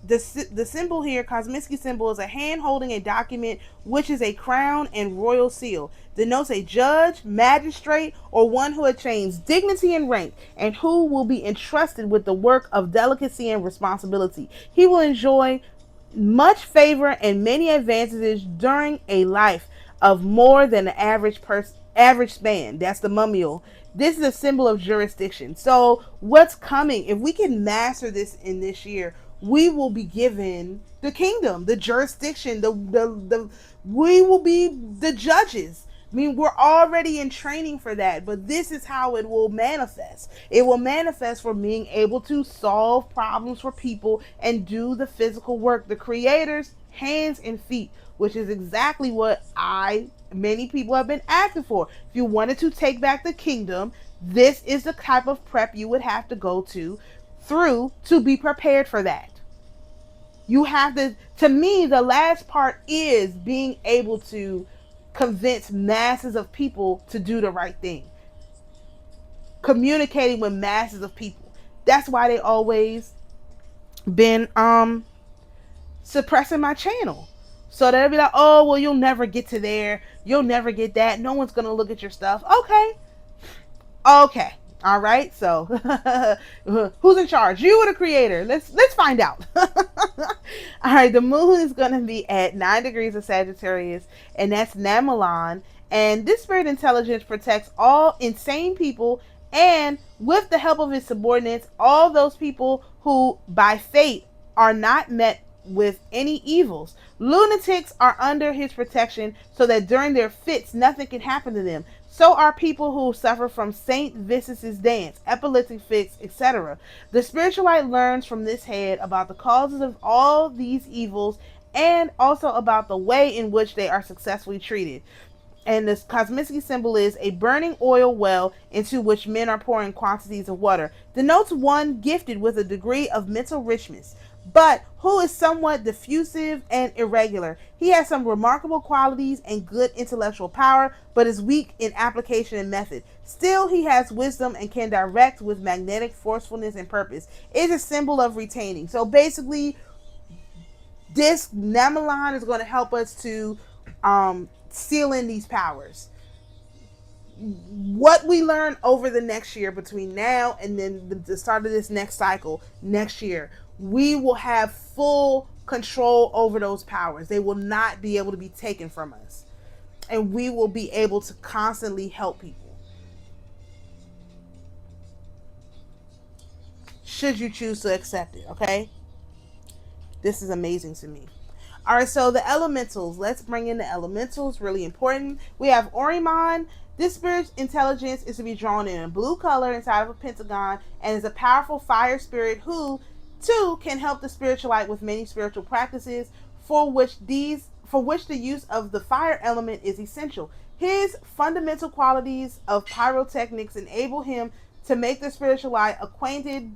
The symbol here, Kosminski symbol, is a hand holding a document which is a crown and royal seal. Denotes a judge, magistrate, or one who attains dignity and rank, and who will be entrusted with the work of delicacy and responsibility. He will enjoy much favor and many advantages during a life of more than the average span. That's the mummial. This is a symbol of jurisdiction. So what's coming? If we can master this in this year, we will be given the kingdom, the jurisdiction, the we will be the judges. I mean, we're already in training for that, but this is how it will manifest. It will manifest for being able to solve problems for people and do the physical work, the creator's hands and feet, which is exactly what many people have been asking for. If you wanted to take back the kingdom, this is the type of prep you would have to go through to be prepared for that. You have to me, the last part is being able to convince masses of people to do the right thing. Communicating with masses of people. That's why they always been suppressing my channel. So they'll be like, oh, well, you'll never get to there. You'll never get that. No one's going to look at your stuff. Okay. Okay. All right. So who's in charge? You or the creator? Let's find out. All right. The moon is going to be at 9 degrees of Sagittarius, and that's Namelon. And this spirit intelligence protects all insane people, and with the help of his subordinates, all those people who by fate are not met with any evils. Lunatics are under his protection so that during their fits nothing can happen to them. So are people who suffer from Saint Vitus's dance, epileptic fits, etc. The spiritual light learns from this head about the causes of all these evils and also about the way in which they are successfully treated. And this cosmic symbol is a burning oil well into which men are pouring quantities of water. Denotes one gifted with a degree of mental richness, but who is somewhat diffusive and irregular. He has some remarkable qualities and good intellectual power, but is weak in application and method. Still, he has wisdom and can direct with magnetic forcefulness and purpose. It is a symbol of retaining. So basically, this Namelon is going to help us to seal in these powers. What we learn over the next year, between now and then the start of this next cycle next year, we will have full control over those powers. They will not be able to be taken from us, and we will be able to constantly help people, should you choose to accept it. Okay, this is amazing to me. All right, so the elementals. Let's bring in the elementals. Really important. We have Orimon. This spirit's intelligence is to be drawn in a blue color inside of a pentagon, and is a powerful fire spirit who, too, can help the spiritual light with many spiritual practices for which the use of the fire element is essential. His fundamental qualities of pyrotechnics enable him to make the spiritual light acquainted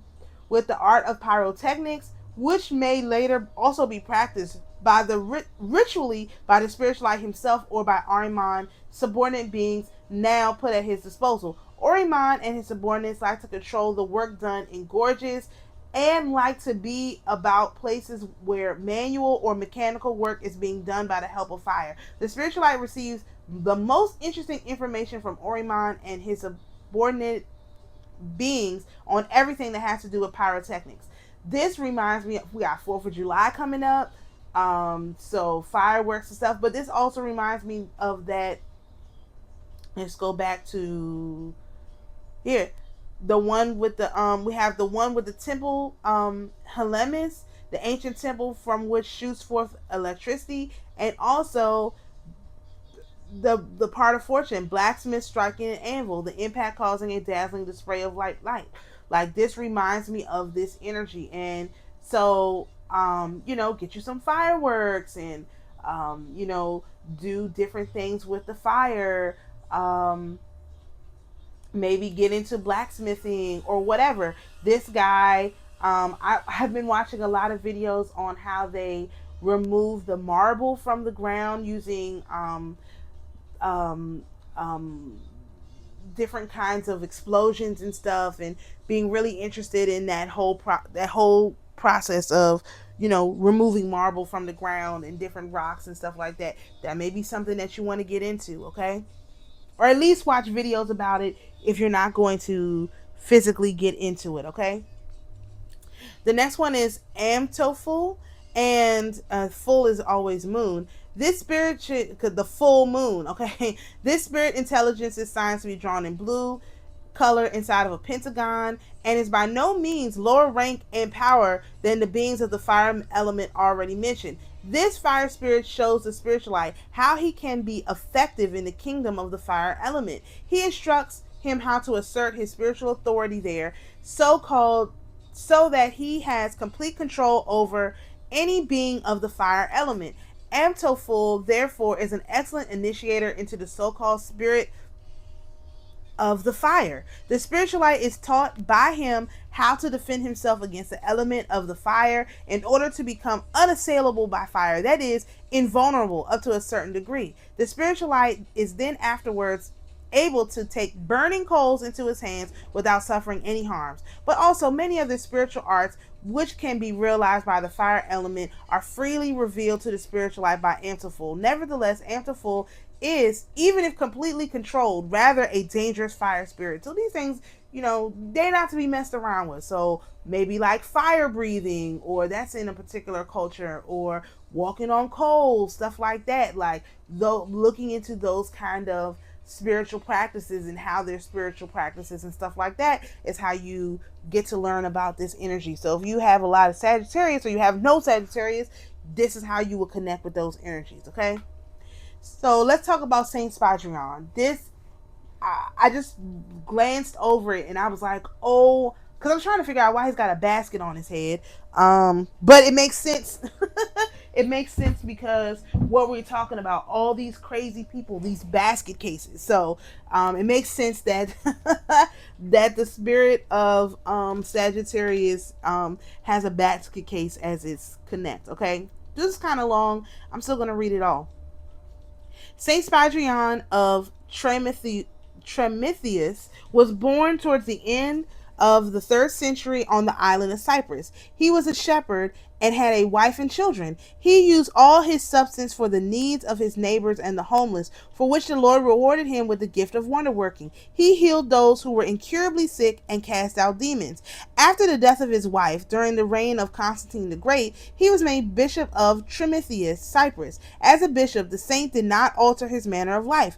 with the art of pyrotechnics, which may later also be practiced by the ritually by the spiritual light himself or by Orimon subordinate beings now put at his disposal. Orimon and his subordinates like to control the work done in gorges and like to be about places where manual or mechanical work is being done by the help of fire. The spiritual light receives the most interesting information from Orimon and his subordinate beings on everything that has to do with pyrotechnics. This reminds me, we got 4th of July coming up, so fireworks and stuff, but this also reminds me of that. Let's go back to here. The one with the we have the one with the temple Helemis, the ancient temple from which shoots forth electricity, and also the part of fortune, blacksmith striking an anvil, the impact causing a dazzling display of light. Like this reminds me of this energy, and so get you some fireworks and do different things with the fire. Maybe get into blacksmithing or whatever. This guy, I've been watching a lot of videos on how they remove the marble from the ground using different kinds of explosions and stuff, and being really interested in that whole process of removing marble from the ground and different rocks and stuff like that. That may be something that you want to get into, okay? Or at least watch videos about it if you're not going to physically get into it, okay? The next one is Amtophul, and full is always moon. This spirit should, the full moon, okay? This spirit intelligence is signs to be drawn in blue color inside of a pentagon and is by no means lower rank and power than the beings of the fire element already mentioned. This fire spirit shows the spiritual light how he can be effective in the kingdom of the fire element. He instructs him how to assert his spiritual authority there, so that he has complete control over any being of the fire element. Amtoful, therefore, is an excellent initiator into the so-called spirit of the fire. The spiritual light is taught by him how to defend himself against the element of the fire in order to become unassailable by fire, that is, invulnerable up to a certain degree. The spiritual light is then afterwards able to take burning coals into his hands without suffering any harms. But also many of the spiritual arts which can be realized by the fire element are freely revealed to the spiritual light by Amtoful. Nevertheless, Amtoful is, even if completely controlled, rather a dangerous fire spirit. So these things, they're not to be messed around with. So maybe like fire breathing, or that's in a particular culture, or walking on coals, stuff like that. Like looking into those kind of spiritual practices and how they're spiritual practices and stuff like that is how you get to learn about this energy. So if you have a lot of Sagittarius or you have no Sagittarius, this is how you will connect with those energies, okay? So let's talk about Saint Spadrion. This, I just glanced over it and I was like, oh, because I'm trying to figure out why he's got a basket on his head. But it makes sense. It makes sense because what we're talking about, all these crazy people, these basket cases. So it makes sense that that the spirit of Sagittarius has a basket case as its connect. Okay, this is kind of long. I'm still gonna read it all. Saint Spadrion of Tremithius was born towards the end of the 3rd century on the island of Cyprus. He was a shepherd and had a wife and children. He used all his substance for the needs of his neighbors and the homeless, for which the Lord rewarded him with the gift of wonderworking. He healed those who were incurably sick and cast out demons. After the death of his wife, during the reign of Constantine the Great, he was made bishop of Tremithius, Cyprus. As a bishop, the saint did not alter his manner of life,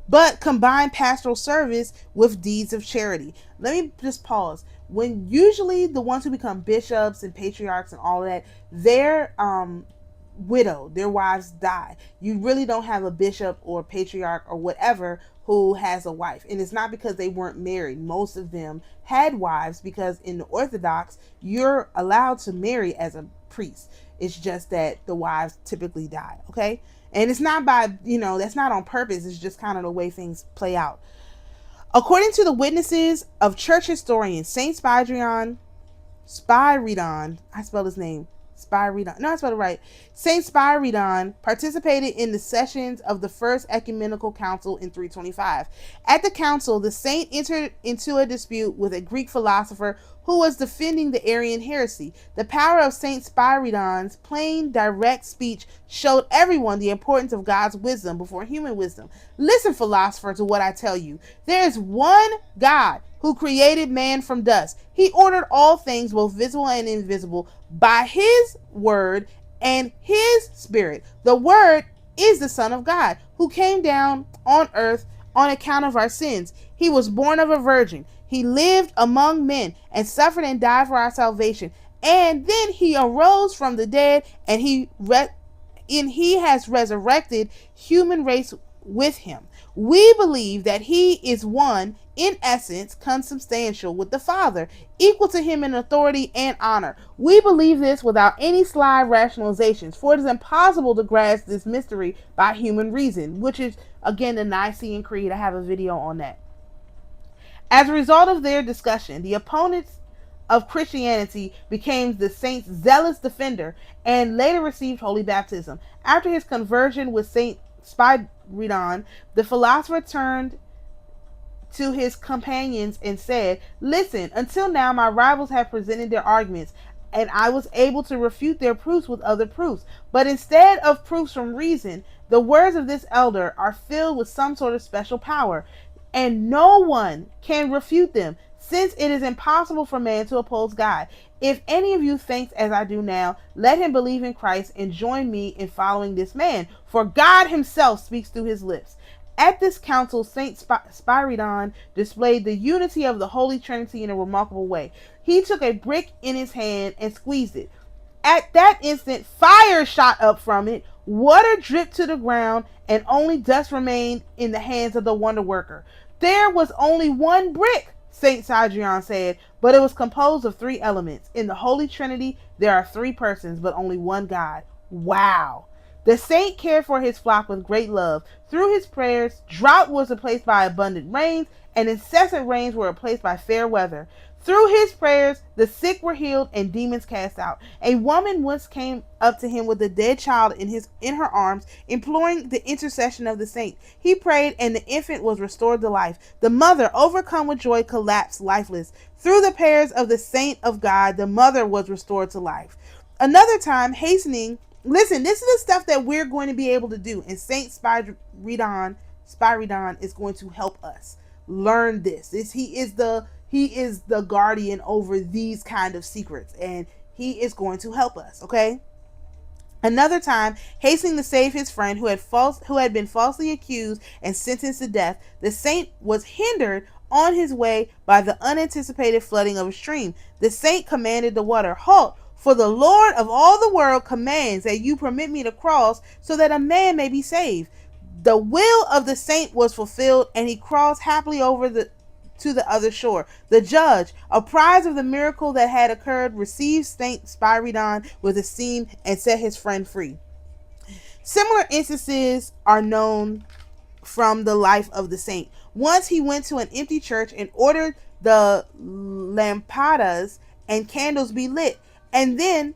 but combine pastoral service with deeds of charity. Let me just pause. When usually the ones who become bishops and patriarchs and all that, they're widowed, their wives die. You really don't have a bishop or patriarch or whatever who has a wife. And it's not because they weren't married. Most of them had wives, because in the Orthodox, you're allowed to marry as a priest. It's just that the wives typically die, okay? And it's not by, that's not on purpose. It's just kind of the way things play out. According to the witnesses of church historians, Saint Spyridon, I spelled his name, Spyridon. No, I spelled it right. Saint Spyridon participated in the sessions of the First Ecumenical Council in 325. At the council, the saint entered into a dispute with a Greek philosopher who was defending the Arian heresy. The power of Saint Spyridon's plain, direct speech showed everyone the importance of God's wisdom before human wisdom. Listen, philosopher, to what I tell you. There is one God who created man from dust. He ordered all things, both visible and invisible, by his word and his spirit. The word is the Son of God, who came down on earth on account of our sins. He was born of a virgin. He lived among men and suffered and died for our salvation. And then he arose from the dead, and he has resurrected human race with him. We believe that he is one, in essence, consubstantial with the Father, equal to him in authority and honor. We believe this without any sly rationalizations, for it is impossible to grasp this mystery by human reason, which is, again, the Nicene Creed. I have a video on that. As a result of their discussion, the opponents of Christianity became the saint's zealous defender and later received holy baptism. After his conversion with Saint Spyridon, the philosopher turned to his companions and said, "Listen, until now my rivals have presented their arguments, and I was able to refute their proofs with other proofs. But instead of proofs from reason, the words of this elder are filled with some sort of special power, and no one can refute them. since it is impossible for man to oppose God. If any of you thinks as I do now, let him believe in Christ and join me in following this man, for God himself speaks through his lips. At this council, Saint Spiridon displayed the unity of the Holy Trinity in a remarkable way. He took a brick in his hand and squeezed it. At that instant, fire shot up from it, water dripped to the ground, and only dust remained in the hands of the wonder worker. There was only one brick, Saint Sagittarius said, but it was composed of three elements. In the Holy Trinity, there are three persons, but only one God. Wow. The saint cared for his flock with great love. Through his prayers, drought was replaced by abundant rains, and incessant rains were replaced by fair weather. Through his prayers, the sick were healed and demons cast out. A woman once came up to him with a dead child in her arms, imploring the intercession of the saint. He prayed, and the infant was restored to life. The mother, overcome with joy, collapsed lifeless. Through the prayers of the saint of God, the mother was restored to life. Another time, hastening. Listen, this is the stuff that we're going to be able to do, and Saint Spiridon is going to help us learn this. He is the guardian over these kind of secrets, and he is going to help us. Okay. Another time, hastening to save his friend who had been falsely accused and sentenced to death, the saint was hindered on his way by the unanticipated flooding of a stream. The saint commanded the water, "Halt! For the Lord of all the world commands that you permit me to cross so that a man may be saved." The will of the saint was fulfilled, and he crossed happily over to the other shore. The judge, apprised of the miracle that had occurred, received Saint Spiridon with esteem and set his friend free. Similar instances are known from the life of the saint. Once he went to an empty church and ordered the lampadas and candles be lit. And then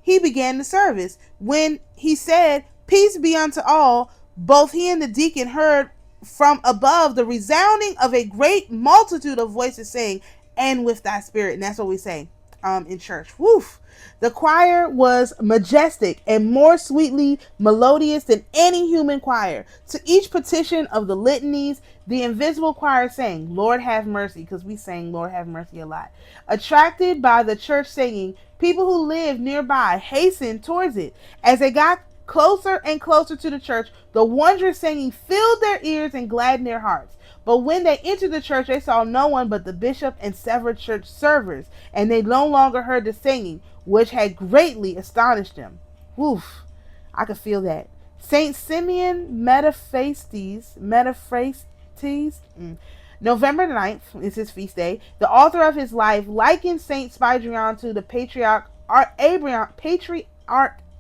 he began the service. When he said, "Peace be unto all," both he and the deacon heard from above the resounding of a great multitude of voices saying, "And with thy spirit." And that's what we say in church. Woof. The choir was majestic and more sweetly melodious than any human choir. To each petition of the litanies, the invisible choir sang, "Lord have mercy," because we sang "Lord have mercy" a lot. Attracted by the church singing, people who lived nearby hastened towards it. As they got closer and closer to the church, the wondrous singing filled their ears and gladdened their hearts. But when they entered the church, they saw no one but the bishop and several church servers, and they no longer heard the singing, which had greatly astonished them. Woof, I could feel that. Saint Simeon Metaphrastes, November 9th is his feast day. The author of his life likened Saint Spiridon to the patriarch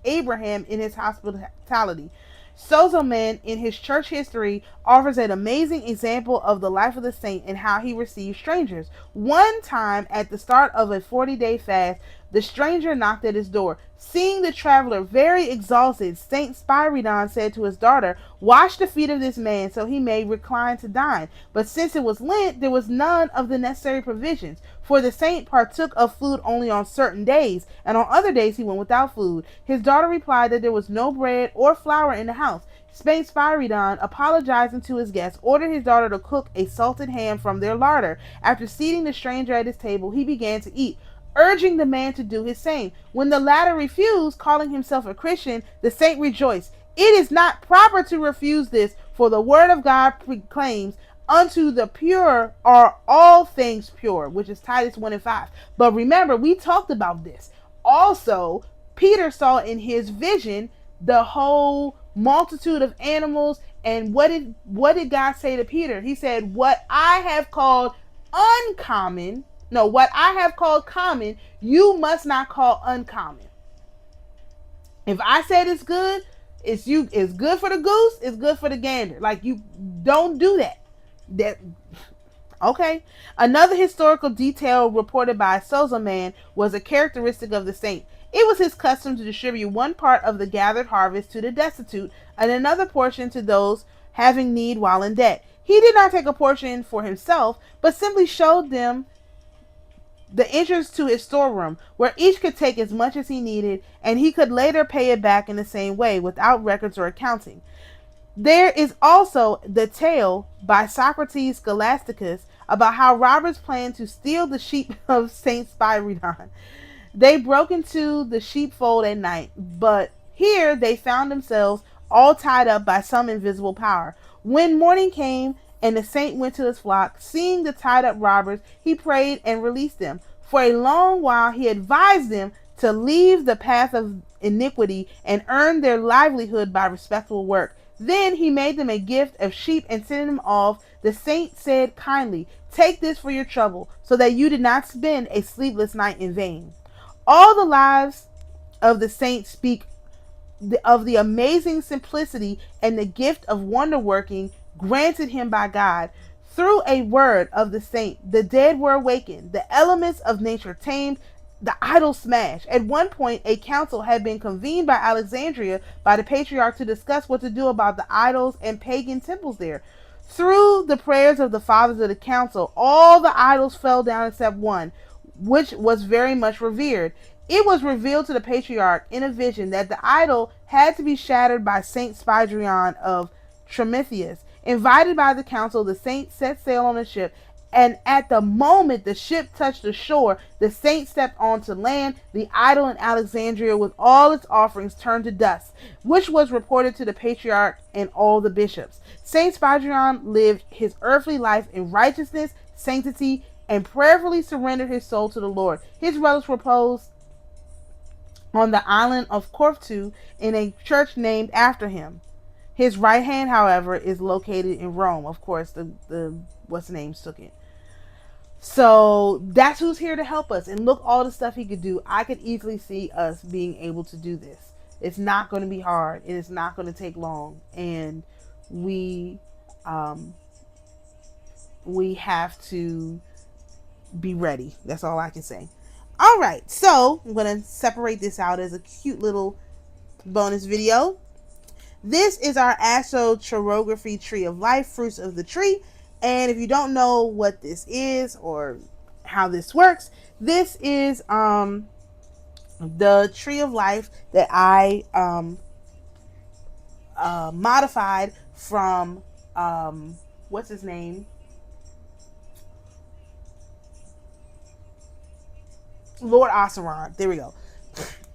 Abraham in his hospitality. Sozomen, in his church history, offers an amazing example of the life of the saint and how he received strangers. One time, at the start of a 40-day fast, the stranger knocked at his door. Seeing the traveler very exhausted, Saint Spiridon said to his daughter, "Wash the feet of this man so he may recline to dine." But since it was Lent, there was none of the necessary provisions, for the saint partook of food only on certain days, and on other days he went without food. His daughter replied that there was no bread or flour in the house. Saint Spiridon, apologizing to his guests, ordered his daughter to cook a salted ham from their larder. After seating the stranger at his table, he began to eat, urging the man to do his same. When the latter refused, calling himself a Christian, the saint rejoiced. "It is not proper to refuse this, for the word of God proclaims, unto the pure are all things pure," which is Titus 1:5. But remember, we talked about this. Also, Peter saw in his vision the whole multitude of animals, and what did God say to Peter? He said, what I have called common, you must not call uncommon. If I said it's good, it's good for the goose, it's good for the gander. Like, you don't do that. Okay. Another historical detail reported by Sozoman was a characteristic of the saint. It was his custom to distribute one part of the gathered harvest to the destitute and another portion to those having need while in debt. He did not take a portion for himself, but simply showed them the entrance to his storeroom, where each could take as much as he needed, and he could later pay it back in the same way, without records or accounting. There is also the tale by Socrates Scholasticus about how robbers planned to steal the sheep of Saint Spiridon. They broke into the sheepfold at night, but here they found themselves all tied up by some invisible power. When morning came and the saint went to his flock, seeing the tied up robbers, he prayed and released them. For a long while he advised them to leave the path of iniquity and earn their livelihood by respectable work. Then he made them a gift of sheep and sending them off. The saint said kindly, "Take this for your trouble, so that you did not spend a sleepless night in vain." All the lives of the saints speak of the amazing simplicity and the gift of wonder working granted him by God. Through a word of the saint, the dead were awakened, the elements of nature tamed, the idols smashed. At one point, a council had been convened by Alexandria by the patriarch to discuss what to do about the idols and pagan temples there. Through the prayers of the fathers of the council, all the idols fell down except one, which was very much revered. It was revealed to the patriarch in a vision that the idol had to be shattered by Saint Spidrion of Tremithius. Invited by the council, the saint set sail on a ship, and at the moment the ship touched the shore, the saint stepped onto land. The idol in Alexandria with all its offerings turned to dust, which was reported to the patriarch and all the bishops. Saint Spidrion lived his earthly life in righteousness, sanctity, and prayerfully surrendered his soul to the Lord. His relics reposed on the island of Corfu in a church named after him. His right hand, however, is located in Rome. Of course, the what's the names took it. So that's who's here to help us. And look, all the stuff he could do. I could easily see us being able to do this. It's not going to be hard, and it's not going to take long. And we have to be ready. That's all I can say. All right, so I'm going to separate this out as a cute little bonus video. This is our astrochirography tree of life, fruits of the tree. And if you don't know what this is or how this works, this is the tree of life that I modified from what's his name? Lord Oseron. There we go.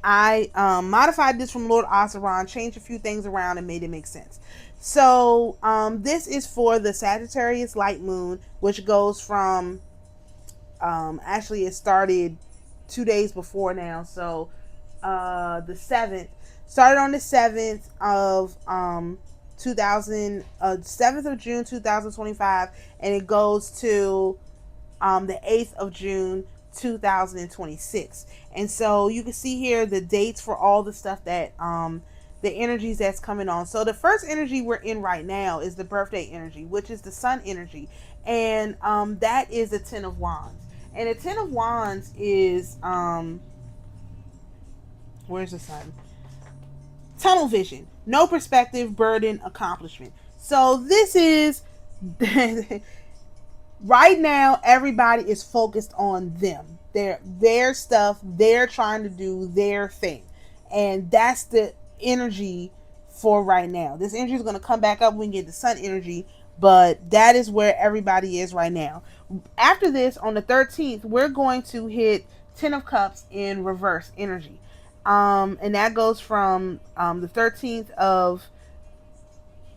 I modified this from Lord Oseron, changed a few things around and made it make sense. So this is for the Sagittarius light moon, which goes from actually it started 2 days before now. So the 7th started on the 7th of 7th of June 2025, and it goes to the 8th of June 2026. And so you can see here the dates for all the stuff that the energies that's coming on. So the first energy we're in right now is the birthday energy, which is the sun energy, and that is the 10 of wands. And the 10 of wands is where's the sun? Tunnel vision, no perspective, burden, accomplishment. So this is right now everybody is focused on them, their stuff, they're trying to do their thing, and that's the energy for right now. This energy is going to come back up when we get the sun energy, but that is where everybody is right now. After this, on the 13th, we're going to hit 10 of cups in reverse energy, and that goes from the 13th of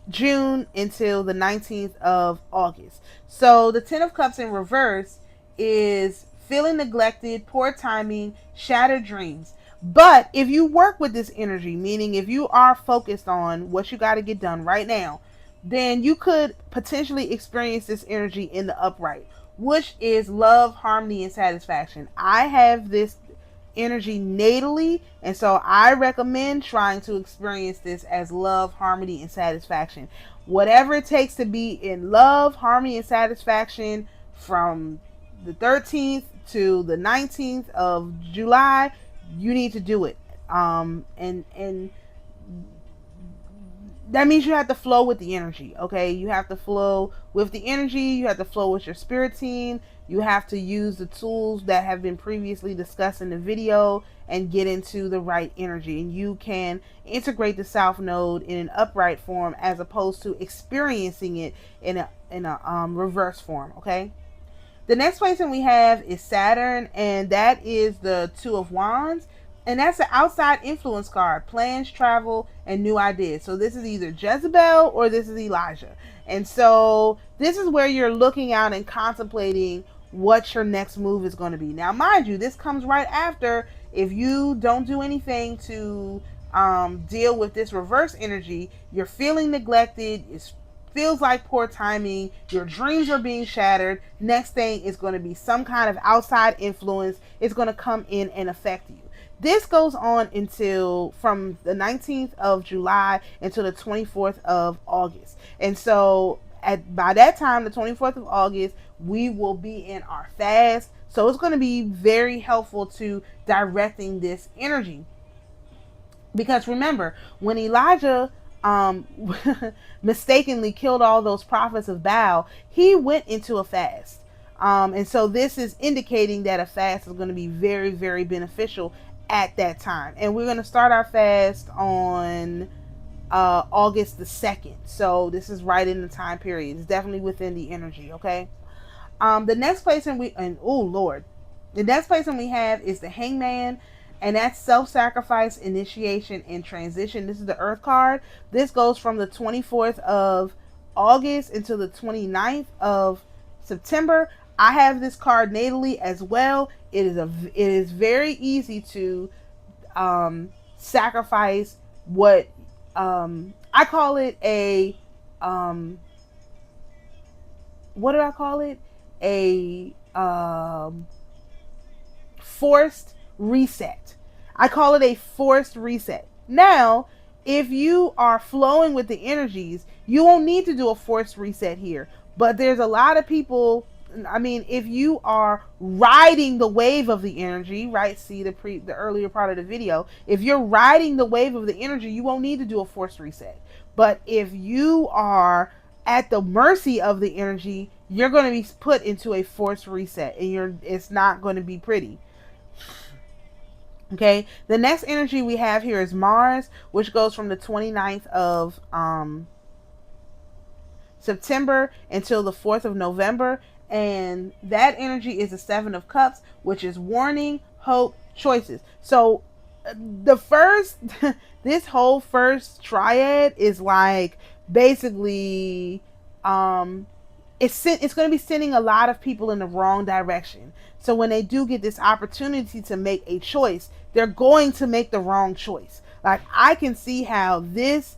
June until the 19th of August. So the 10 of cups in reverse is feeling neglected, poor timing, shattered dreams. But if you work with this energy, meaning if you are focused on what you got to get done right now, then you could potentially experience this energy in the upright, which is love, harmony, and satisfaction. I have this energy natally, and so I recommend trying to experience this as love, harmony, and satisfaction. Whatever it takes to be in love, harmony, and satisfaction from the 13th to the 19th of July, you need to do it. And that means you have to flow with the energy, okay? You have to flow with the energy. You have to flow with your spirit team. You have to use the tools that have been previously discussed in the video and get into the right energy. And you can integrate the South Node in an upright form as opposed to experiencing it in a reverse form, okay? The next placement we have is Saturn, and that is the Two of Wands. And that's an outside influence card, plans, travel, and new ideas. So this is either Jezebel or this is Elijah. And so this is where you're looking out and contemplating what your next move is going to be. Now, mind you, this comes right after, if you don't do anything to deal with this reverse energy, you're feeling neglected, it's feels like poor timing, your dreams are being shattered. Next thing is going to be some kind of outside influence. It's going to come in and affect you. This goes on until from the 19th of July until the 24th of August. And so by that time, the 24th of August, we will be in our fast. So it's going to be very helpful to directing this energy. Because remember, when Elijah mistakenly killed all those prophets of Baal, he went into a fast. And so this is indicating that a fast is going to be very, very beneficial at that time. And we're going to start our fast on August the 2nd. So this is right in the time period. It's definitely within the energy, okay? The next placement the next placement we have is the Hangman, and that's self-sacrifice, initiation, and transition. This is the Earth card. This goes from the 24th of August until the 29th of September. I have this card natally as well. It is very easy to sacrifice what I call it a what do I call it? A forced reset. I call it a forced reset. Now, if you are flowing with the energies, you won't need to do a forced reset here. But there's a lot of people, I mean, if you are riding the wave of the energy, right? See the earlier part of the video. If you're riding the wave of the energy, you won't need to do a forced reset. But if you are at the mercy of the energy, you're going to be put into a forced reset, and it's not going to be pretty. Okay, the next energy we have here is Mars, which goes from the 29th of September until the 4th of November. And that energy is the Seven of Cups, which is warning, hope, choices. So the first, this whole first triad is like basically, it's going to be sending a lot of people in the wrong direction. So when they do get this opportunity to make a choice, they're going to make the wrong choice. Like, I can see how this,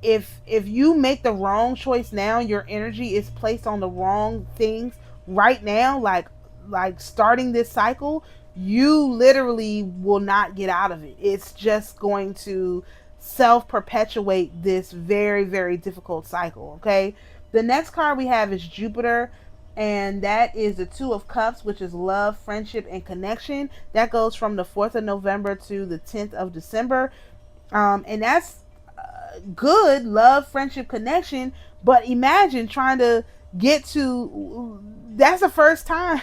if you make the wrong choice now, your energy is placed on the wrong things right now, like starting this cycle, you literally will not get out of it. It's just going to self-perpetuate this very, very difficult cycle, okay? The next card we have is Jupiter, and that is the Two of Cups, which is love, friendship, and connection. That goes from the 4th of November to the 10th of December. And that's good, love, friendship, connection. But imagine trying to get to, that's the first time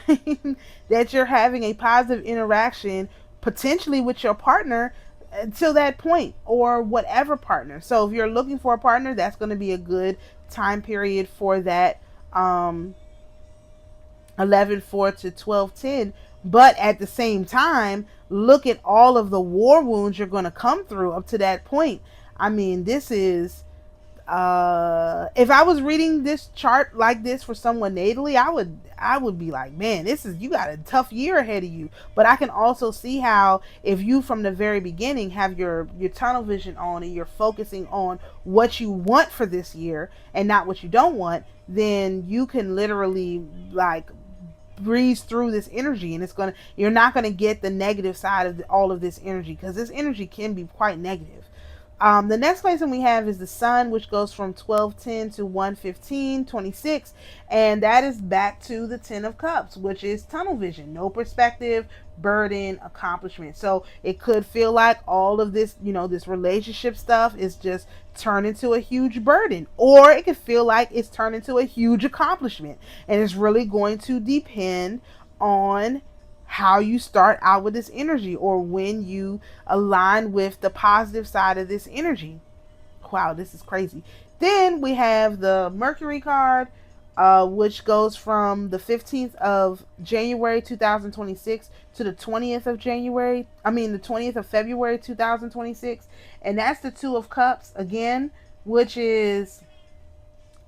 that you're having a positive interaction, potentially with your partner, until that point, or whatever partner. So if you're looking for a partner, that's going to be a good time period for that 11/4 to 12/10. But at the same time, look at all of the war wounds you're going to come through up to that point. I mean, this is if I was reading this chart like this for someone natally, I would be like, man, you got a tough year ahead of you. But I can also see how, if you from the very beginning have your tunnel vision on and you're focusing on what you want for this year and not what you don't want, then you can literally like breeze through this energy, and you're not gonna get the negative side of all of this energy, because this energy can be quite negative. The next placement we have is the Sun, which goes from 12/10 to 1/15/26, and that is back to the 10 of Cups, which is tunnel vision, no perspective, burden, accomplishment. So it could feel like all of this, this relationship stuff is just turned into a huge burden, or it could feel like it's turned into a huge accomplishment, and it's really going to depend on how you start out with this energy, or when you align with the positive side of this energy. Wow, this is crazy. Then we have the Mercury card, which goes from the 15th of January 2026 to the 20th of January. I mean, the 20th of February 2026. And that's the Two of Cups again, which is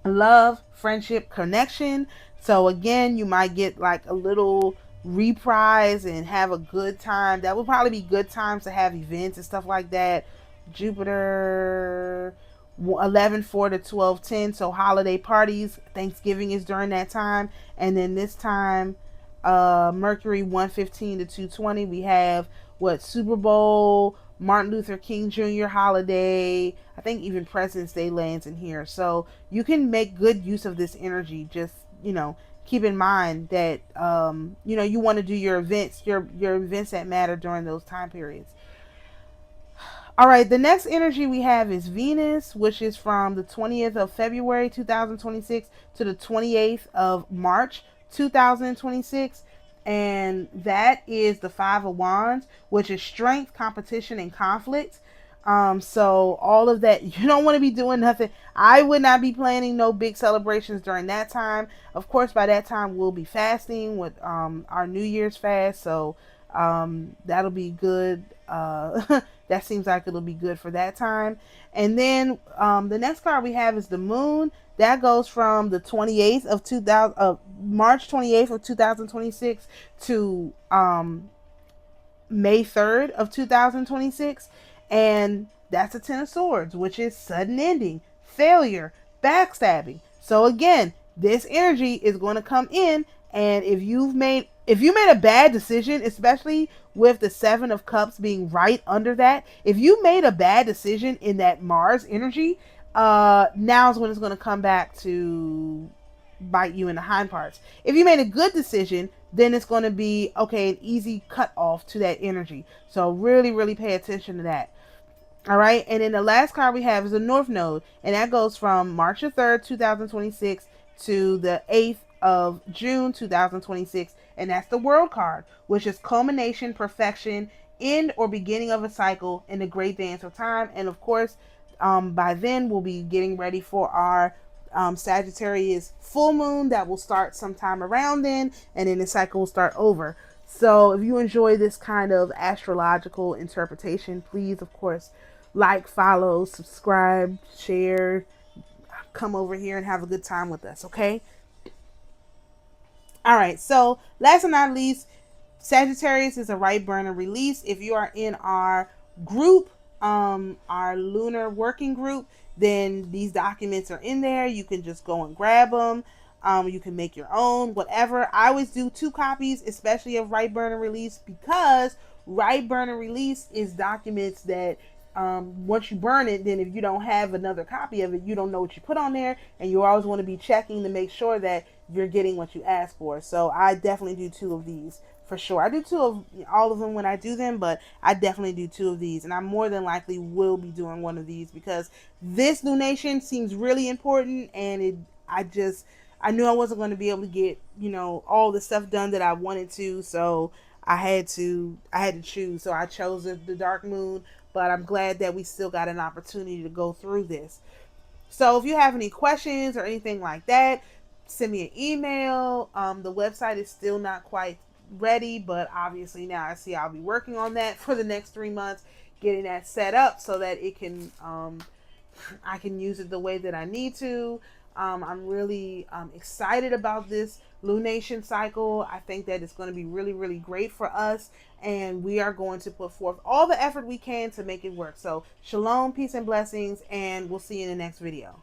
love, friendship, connection. So again, you might get like a little reprise and have a good time. That would probably be good times to have events and stuff like that. Jupiter 11/4 to 12/10, so holiday parties. Thanksgiving is during that time. And then this time Mercury 115 to 220, we have what, Super Bowl, Martin Luther King Jr. holiday. I think even President's Day lands in here. So you can make good use of this energy. Just, keep in mind that you want to do your events, your events that matter during those time periods. All right, the next energy we have is Venus, which is from the 20th of February 2026 to the 28th of March 2026. And that is the Five of Wands, which is strength, competition, and conflict. So all of that, you don't want to be doing nothing. I would not be planning no big celebrations during that time. Of course, by that time we'll be fasting with our New Year's fast, so that'll be good. That seems like it'll be good for that time. And then the next card we have is the Moon. That goes from the 28th of March 28th of 2026 to May 3rd of 2026. And that's a Ten of Swords, which is sudden ending, failure, backstabbing. So again, this energy is going to come in, and if you made a bad decision, especially with the Seven of Cups being right under that, if you made a bad decision in that Mars energy, now's when it's going to come back to bite you in the hind parts. If you made a good decision, then it's going to be an easy cut off to that energy. So really, really pay attention to that. All right, and then the last card we have is the North Node, and that goes from March the 3rd, 2026 to the 8th of June, 2026, and that's the World card, which is culmination, perfection, end or beginning of a cycle in the great dance of time. And of course, by then we'll be getting ready for our Sagittarius full moon that will start sometime around then, and then the cycle will start over. So if you enjoy this kind of astrological interpretation, please, of course, like, follow, subscribe, share, come over here and have a good time with us, okay? All right, so last but not least, Sagittarius is a right burner release. If you are in our group, our lunar working group, then these documents are in there. You can just go and grab them. You can make your own, whatever. I always do 2 copies, especially of right burner release, because right burner release is documents that once you burn it, then if you don't have another copy of it, you don't know what you put on there, and you always want to be checking to make sure that you're getting what you ask for. So I definitely do 2 of these for sure. I do 2 of all of them when I do them, but I definitely do 2 of these, and I more than likely will be doing 1 of these because this lunation seems really important, and I knew I wasn't going to be able to get, all the stuff done that I wanted to, so I had to choose. So I chose the dark moon, but I'm glad that we still got an opportunity to go through this. So if you have any questions or anything like that, send me an email. The website is still not quite ready, but obviously now I see I'll be working on that for the next 3 months, getting that set up so that it can, I can use it the way that I need to. I'm really excited about this lunation cycle. I think that it's going to be really, really great for us, and we are going to put forth all the effort we can to make it work. So shalom, peace, and blessings, and we'll see you in the next video.